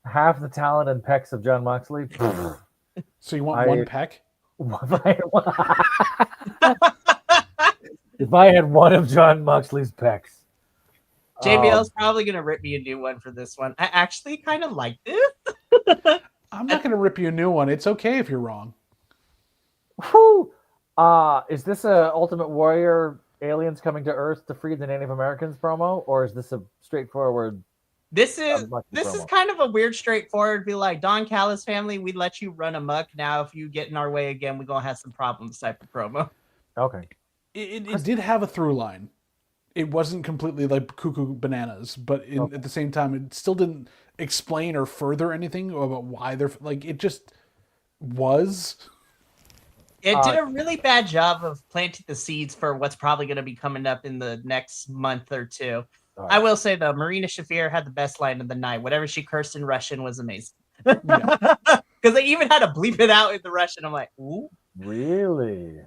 half the talent and pecs of John Moxley, So you want one peck? If I had one of John Moxley's pecs, JBL's probably gonna rip me a new one for this one. I actually kind of like this. I'm not going to rip you a new one. It's okay if you're wrong. whew, is this a Ultimate Warrior aliens coming to Earth to free the Native Americans promo, or is this a straightforward? This is promo? kind of a weird, straightforward. Be like, Don Callis family, we let you run amok. Now, if you get in our way again, we're gonna have some problems. Type of promo. Okay. It did have a through line. It wasn't completely like cuckoo bananas, but at the same time, it still didn't explain or further anything about why they're like. It just was. It did a really bad job of planting the seeds for what's probably going to be coming up in the next month or two. Right. I will say though, Marina Shafir had the best line of the night. Whatever she cursed in Russian was amazing. Yeah. Because they even had to bleep it out in the Russian. I'm like, ooh. Really?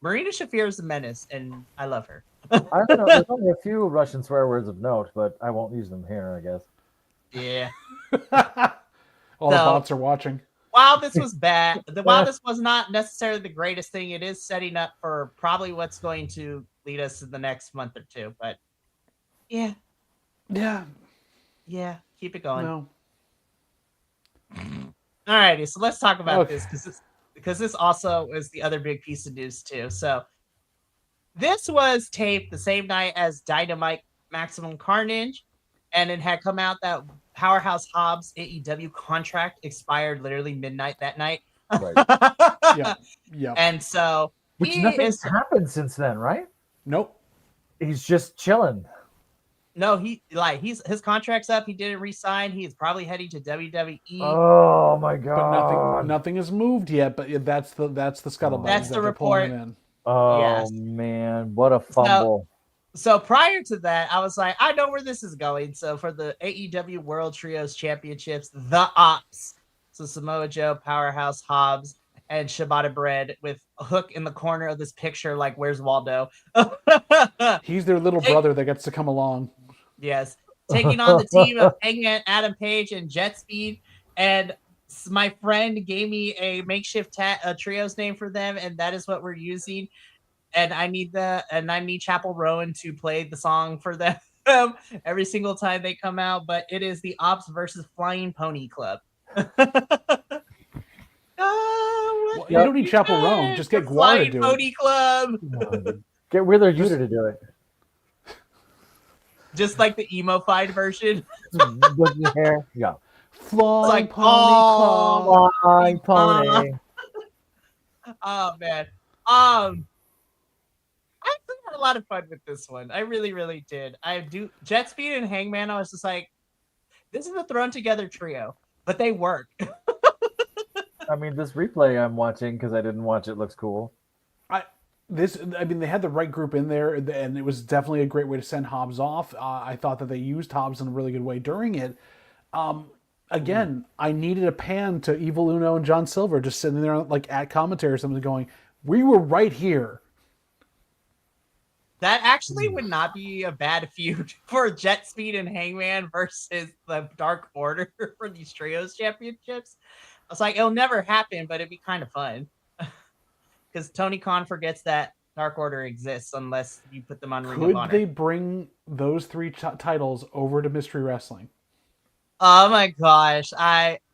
Marina Shafir is a menace, and I love her. I don't know. There's only a few Russian swear words of note, but I won't use them here, I guess. Yeah. All the bots are watching. While this was bad, while this was not necessarily the greatest thing, it is setting up for probably what's going to lead us in the next month or two. But yeah, keep it going. No. Alrighty, so let's talk about this because this also is the other big piece of news too. So this was taped the same night as Dynamite Maximum Carnage, and it had come out that Powerhouse Hobbs AEW contract expired literally midnight that night. Right. Yeah. And so Which nothing's happened since then, right? Nope. He's just chilling. No, his contract's up. He didn't resign. He's probably heading to WWE. Oh my god! But nothing has moved yet. But that's the scuttlebutt. That's the report. Oh yes. Man, what a fumble! So prior to that, I was like, I know where this is going. So for the AEW World Trios Championships, the Ops, so Samoa Joe, Powerhouse Hobbs, and Shibata Bread with a Hook in the corner of this picture, like, where's Waldo? He's their little brother that gets to come along. Yes. Taking on the team of Hangman Adam Page and Jet Speed. And my friend gave me a makeshift trios name for them, and that is what we're using. And I need Chapel Rowan to play the song for them every single time they come out. But it is the Ops versus Flying Pony Club. You don't need Chapel Rowan. Just get Guar to do Pony it. Club. Get Wheeler Yuta to do it. Just like the emo-fied version. With your hair. Yeah. Flying Pony Club. Flying Pony. Oh man. I had a lot of fun with this one. I really, really did. Jet Speed and Hangman, I was just like, this is a thrown together trio, but they work. I mean, this replay I'm watching, because I didn't watch it, looks cool. They had the right group in there, and it was definitely a great way to send Hobbs off. I thought that they used Hobbs in a really good way during it. Again, I needed a pan to Evil Uno and John Silver just sitting there like at commentary or something going, we were right here. That actually would not be a bad feud for Jet Speed and Hangman versus the Dark Order for these trios championships. I was like, it'll never happen, but it'd be kind of fun. Because Tony Khan forgets that Dark Order exists unless you put them on Ring of Honor. Could they bring those three titles over to Mystery Wrestling? Oh my gosh.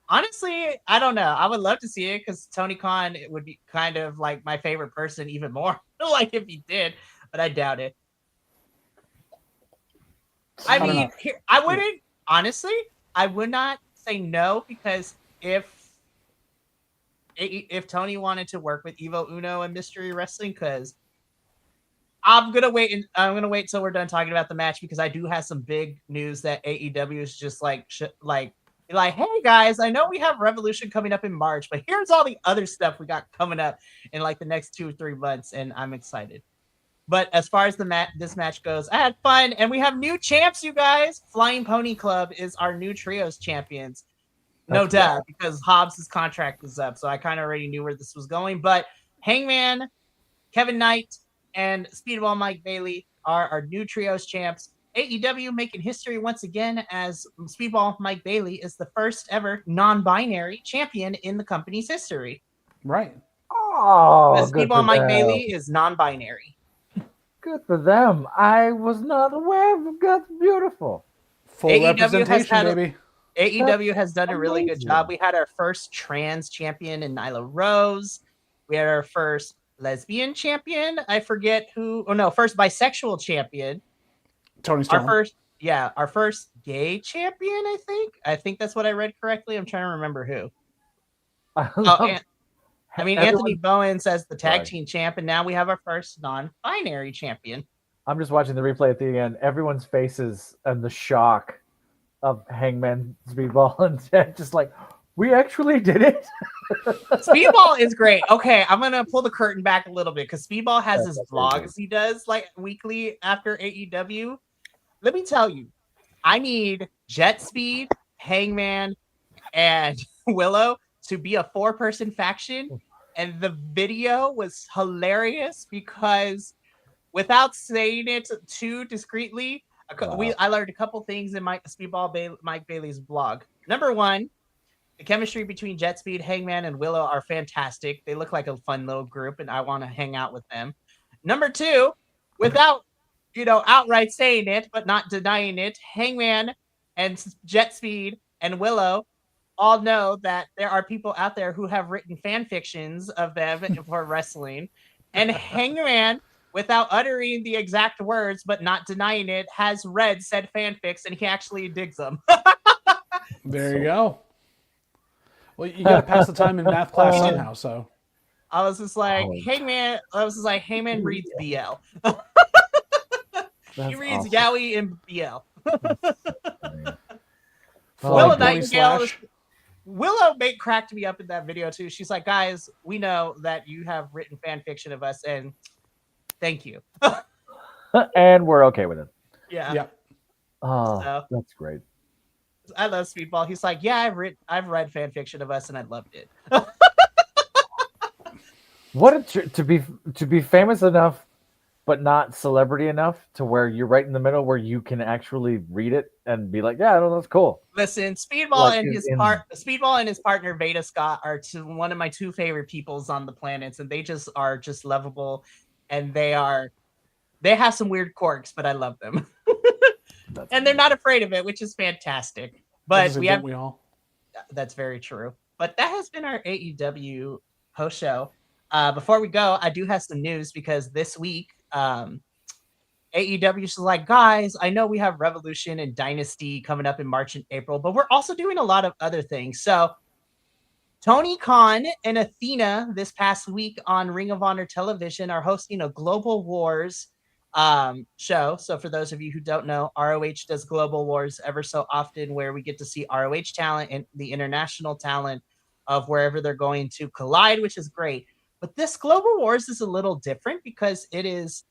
Honestly, I don't know. I would love to see it because Tony Khan would be kind of like my favorite person even more. Like if he did, but I doubt it. I don't mean, know. here, I wouldn't honestly. I would not say no because if Tony wanted to work with Evo Uno and Mystery Wrestling, because I'm gonna wait till we're done talking about the match because I do have some big news that AEW is just like hey guys, I know we have Revolution coming up in March, but here's all the other stuff we got coming up in like the next 2 or 3 months, and I'm excited. But as far as this match goes, I had fun, and we have new champs, you guys. Flying Pony Club is our new trios champions. No doubt, because Hobbs' contract is up, so I kind of already knew where this was going. But Hangman, Kevin Knight, and Speedball Mike Bailey are our new trios champs. AEW making history once again as Speedball Mike Bailey is the first ever non-binary champion in the company's history. Right. Oh, Speedball Mike Bailey is non-binary. Good for them. I was not aware of it. That's beautiful. Full representation, baby. AEW has done a really good job. We had our first trans champion in Nyla Rose. We had our first lesbian champion. I forget who. Oh no, first bisexual champion. Tony Storm. Our first gay champion. I think that's what I read correctly. I'm trying to remember who. Anthony Bowen says the tag team champ, and now we have our first non-binary champion. I'm just watching the replay at the end. Everyone's faces and the shock of Hangman Speedball and just like, we actually did it. Speedball is great. Okay, I'm gonna pull the curtain back a little bit because Speedball has his vlogs he does like weekly after AEW. Let me tell you, I need Jet Speed, Hangman, and Willow to be a 4-person faction, and the video was hilarious because without saying it too discreetly, I learned a couple things in my Mike Bailey's blog. Number one, the chemistry between Jet Speed, Hangman, and Willow are fantastic. They look like a fun little group, and I want to hang out with them. Number two, without outright saying it, but not denying it, Hangman and Jet Speed and Willow all know that there are people out there who have written fan fictions of them for wrestling. And Hangman, without uttering the exact words, but not denying it, has read said fanfics, and he actually digs them. There you go. Well, you got to pass the time in math class somehow, so. I was just like, Hangman reads BL. He reads awesome. Yowie and BL. Willow cracked me up in that video too. She's like, guys, we know that you have written fan fiction of us, and thank you. And we're okay with it. Yeah. Yep. Oh, that's great. I love Speedball. He's like, yeah, I've read fan fiction of us, and I loved it. To be famous enough, but not celebrity enough to where you're right in the middle, where you can actually read it and be like, yeah, that's cool. Listen, Speedball and his partner Veda Scott are one of my 2 favorite peoples on the planets, and they just are just lovable, and they have some weird quirks, but I love them. And they're not afraid of it, which is fantastic. But that's very true. But that has been our AEW post show. Before we go, I do have some news because this week, AEW is like, guys, I know we have Revolution and Dynasty coming up in March and April, but we're also doing a lot of other things. So Tony Khan and Athena this past week on Ring of Honor television are hosting a Global Wars show. So for those of you who don't know, ROH does Global Wars ever so often, where we get to see ROH talent and the international talent of wherever they're going to collide, which is great. But this Global Wars is a little different because it is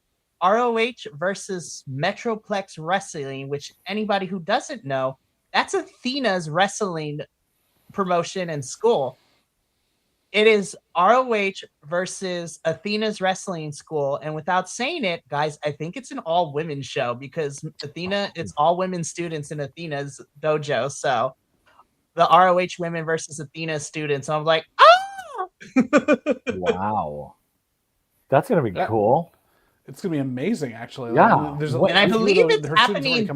ROH versus Metroplex Wrestling, which anybody who doesn't know, that's Athena's wrestling promotion and school. It is ROH versus Athena's wrestling school. And without saying it, guys, I think it's an all women show because it's all women students in Athena's dojo. So the ROH women versus Athena students. I'm like, wow. That's going to be cool. It's going to be amazing, actually. Yeah. I believe it's happening.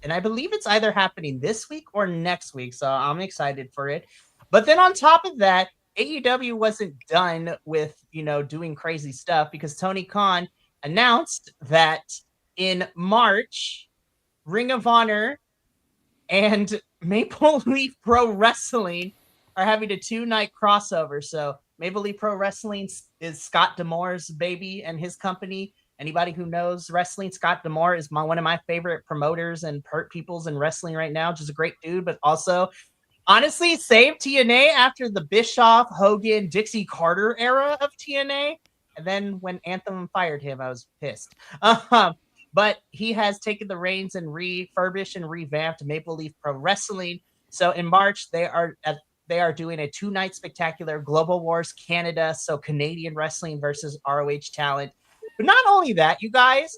And I believe it's either happening this week or next week. So I'm excited for it. But then on top of that, AEW wasn't done with, doing crazy stuff because Tony Khan announced that in March, Ring of Honor and Maple Leaf Pro Wrestling are having a 2-night crossover. So Maple Leaf Pro Wrestling is Scott D'Amore's baby and his company. Anybody who knows wrestling, Scott D'Amore is one of my favorite promoters and peoples in wrestling right now. Just a great dude, but also honestly saved TNA after the Bischoff, Hogan, Dixie Carter era of TNA. And then when Anthem fired him, I was pissed. But he has taken the reins and refurbished and revamped Maple Leaf Pro Wrestling. So in March, they are doing a 2-night spectacular Global Wars Canada. So Canadian wrestling versus ROH talent. But not only that, you guys,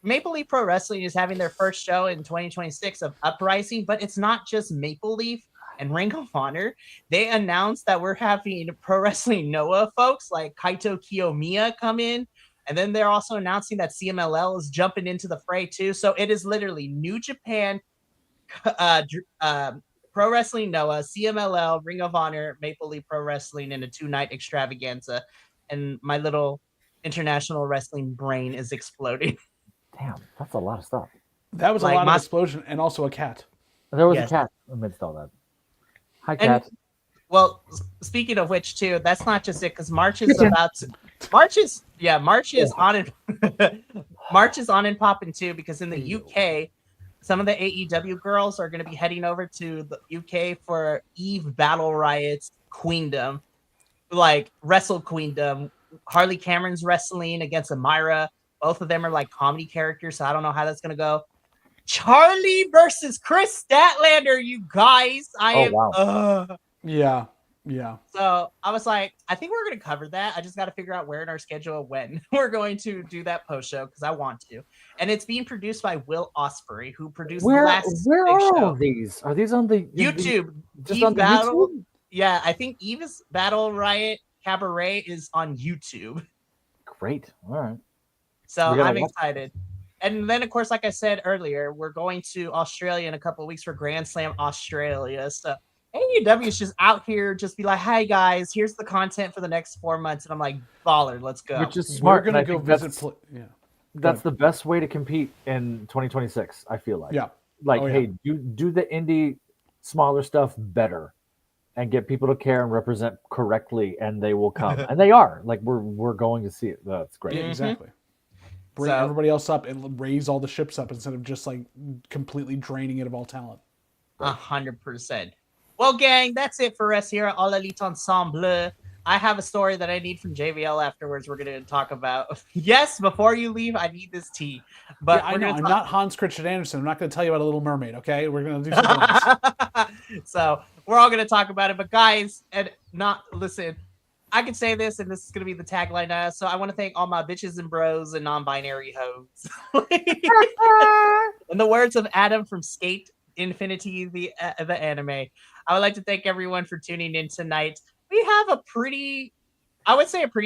Maple Leaf Pro Wrestling is having their first show in 2026 of Uprising, but it's not just Maple Leaf and Ring of Honor. They announced that we're having Pro Wrestling Noah folks like Kaito Kiyomiya come in. And then they're also announcing that CMLL is jumping into the fray too. So it is literally New Japan, Pro Wrestling Noah, CMLL, Ring of Honor, Maple Leaf Pro Wrestling in a 2-night extravaganza. And my little international wrestling brain is exploding. Damn, that's a lot of stuff. That was a lot of explosion and also a cat. There was a cat amidst all that. Hi, cat. Well, speaking of which, too, that's not just it, because March is March is on and March is on and popping too, because in the UK, some of the AEW girls are going to be heading over to the UK for Eve Battle Riot's Queendom, like Wrestle Queendom. Harley Cameron's wrestling against Amira. Both of them are like comedy characters, so I don't know how that's going to go. Charlie versus Chris Statlander, you guys. Yeah. So I was like, I think we're going to cover that. I just got to figure out where in our schedule when we're going to do that post show, because I want to. And it's being produced by Will Ospreay, who produced the last Where big are show. all these? Are these on the YouTube? Just Eve on the Battle. YouTube? Yeah, I think Eve's Battle Riot Cabaret is on YouTube. Great. All right. So I'm excited. And then, of course, like I said earlier, we're going to Australia in a couple of weeks for Grand Slam Australia. So AEW is just out here, just be like, "Hi guys, here's the content for the next 4 months," and I'm like, "Baller, let's go." Which is smart. We're gonna go visit. That's the best way to compete in 2026. I feel like. Yeah. Hey, do the indie smaller stuff better, and get people to care and represent correctly, and they will come, and they are. Like we're going to see it. That's great. Yeah, exactly. Bring everybody else up and raise all the ships up instead of just like completely draining it of all talent. 100%. Well, gang, that's it for us here at All Elite Ensemble. I have a story that I need from JVL afterwards. We're going to talk about. Yes, before you leave, I need this tea. But yeah, I know. I'm not Hans Christian Andersen. I'm not going to tell you about a Little Mermaid. Okay, we're going to do something else. So we're all going to talk about it. But guys, listen. I can say this, and this is going to be the tagline now. So I want to thank all my bitches and bros and non-binary hoes. In the words of Adam from Skate Infinity, the anime, I would like to thank everyone for tuning in tonight. We have a pretty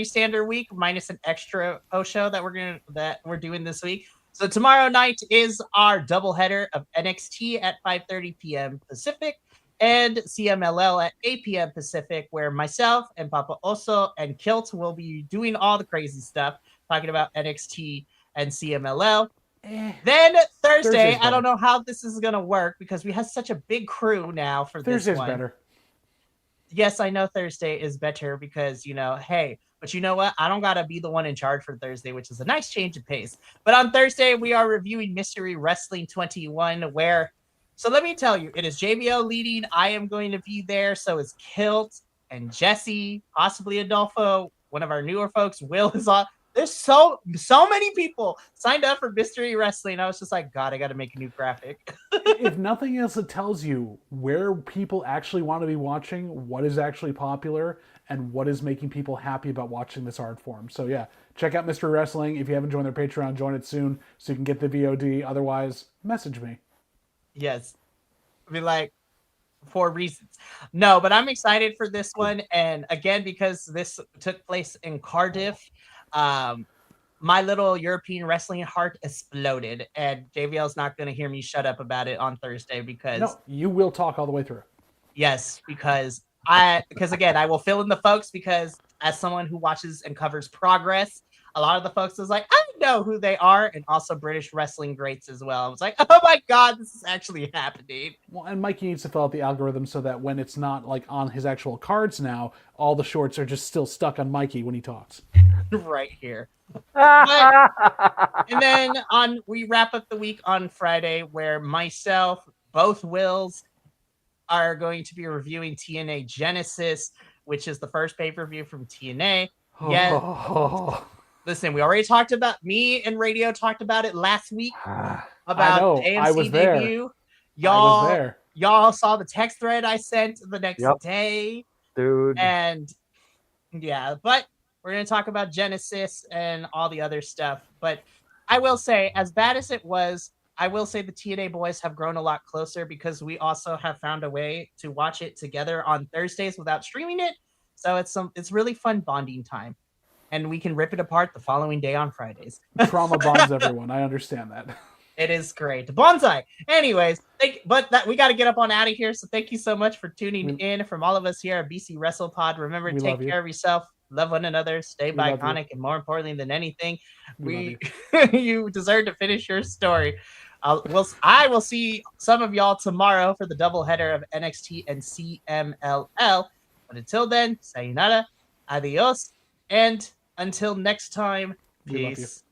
standard week, minus an extra post show that we're doing this week. So tomorrow night is our doubleheader of NXT at 5:30 p.m. Pacific and CMLL at 8 p.m. Pacific, where myself and Papa Oso and Kilt will be doing all the crazy stuff, talking about NXT and CMLL. Then Thursday, I don't know how this is going to work because we have such a big crew now for this one. Thursday's better. Yes, I know Thursday is better because, hey, but you know what? I don't got to be the one in charge for Thursday, which is a nice change of pace. But on Thursday, we are reviewing Mystery Wrestling 21, so let me tell you, it is JBL leading. I am going to be there. So is Kilt and Jesse, possibly Adolfo. One of our newer folks, Will, is on. There's so many people signed up for Mystery Wrestling. I was just like, God, I got to make a new graphic. If nothing else, it tells you where people actually want to be watching, what is actually popular, and what is making people happy about watching this art form. So yeah, check out Mystery Wrestling. If you haven't joined their Patreon, join it soon so you can get the VOD. Otherwise, message me. Yes. I mean, like, for reasons. No, but I'm excited for this one. And again, because this took place in Cardiff, my little European wrestling heart exploded. And JVL's not going to hear me shut up about it on Thursday because... No, you will talk all the way through. Yes, because again, I will fill in the folks because as someone who watches and covers Progress, a lot of the folks is like, I know who they are, and also British wrestling greats as well. I was like, oh my god, this is actually happening. Well, and Mikey needs to fill out the algorithm so that when it's not like on his actual cards now, all the shorts are just still stuck on Mikey when he talks. Right here. And then we wrap up the week on Friday, where myself, both Wills, are going to be reviewing TNA Genesis, which is the first pay-per-view from TNA. Yeah. Listen, we already talked about, me and Radio talked about it last week about the AMC debut. Y'all saw the text thread I sent the next day. Dude. And yeah, but we're going to talk about Genesis and all the other stuff. But I will say, as bad as it was, I will say the TNA boys have grown a lot closer because we also have found a way to watch it together on Thursdays without streaming it. So it's really fun bonding time. And we can rip it apart the following day on Fridays. Trauma bonds everyone. I understand that. It is great. Bonsai. Anyways, we got to get up on out of here. So thank you so much for tuning in from all of us here at BC WrestlePod. Remember, take care of yourself, love one another, stay iconic, and more importantly than anything, you deserve to finish your story. I will see some of y'all tomorrow for the doubleheader of NXT and CMLL. But until then, sayonara, adios, and until next time, peace.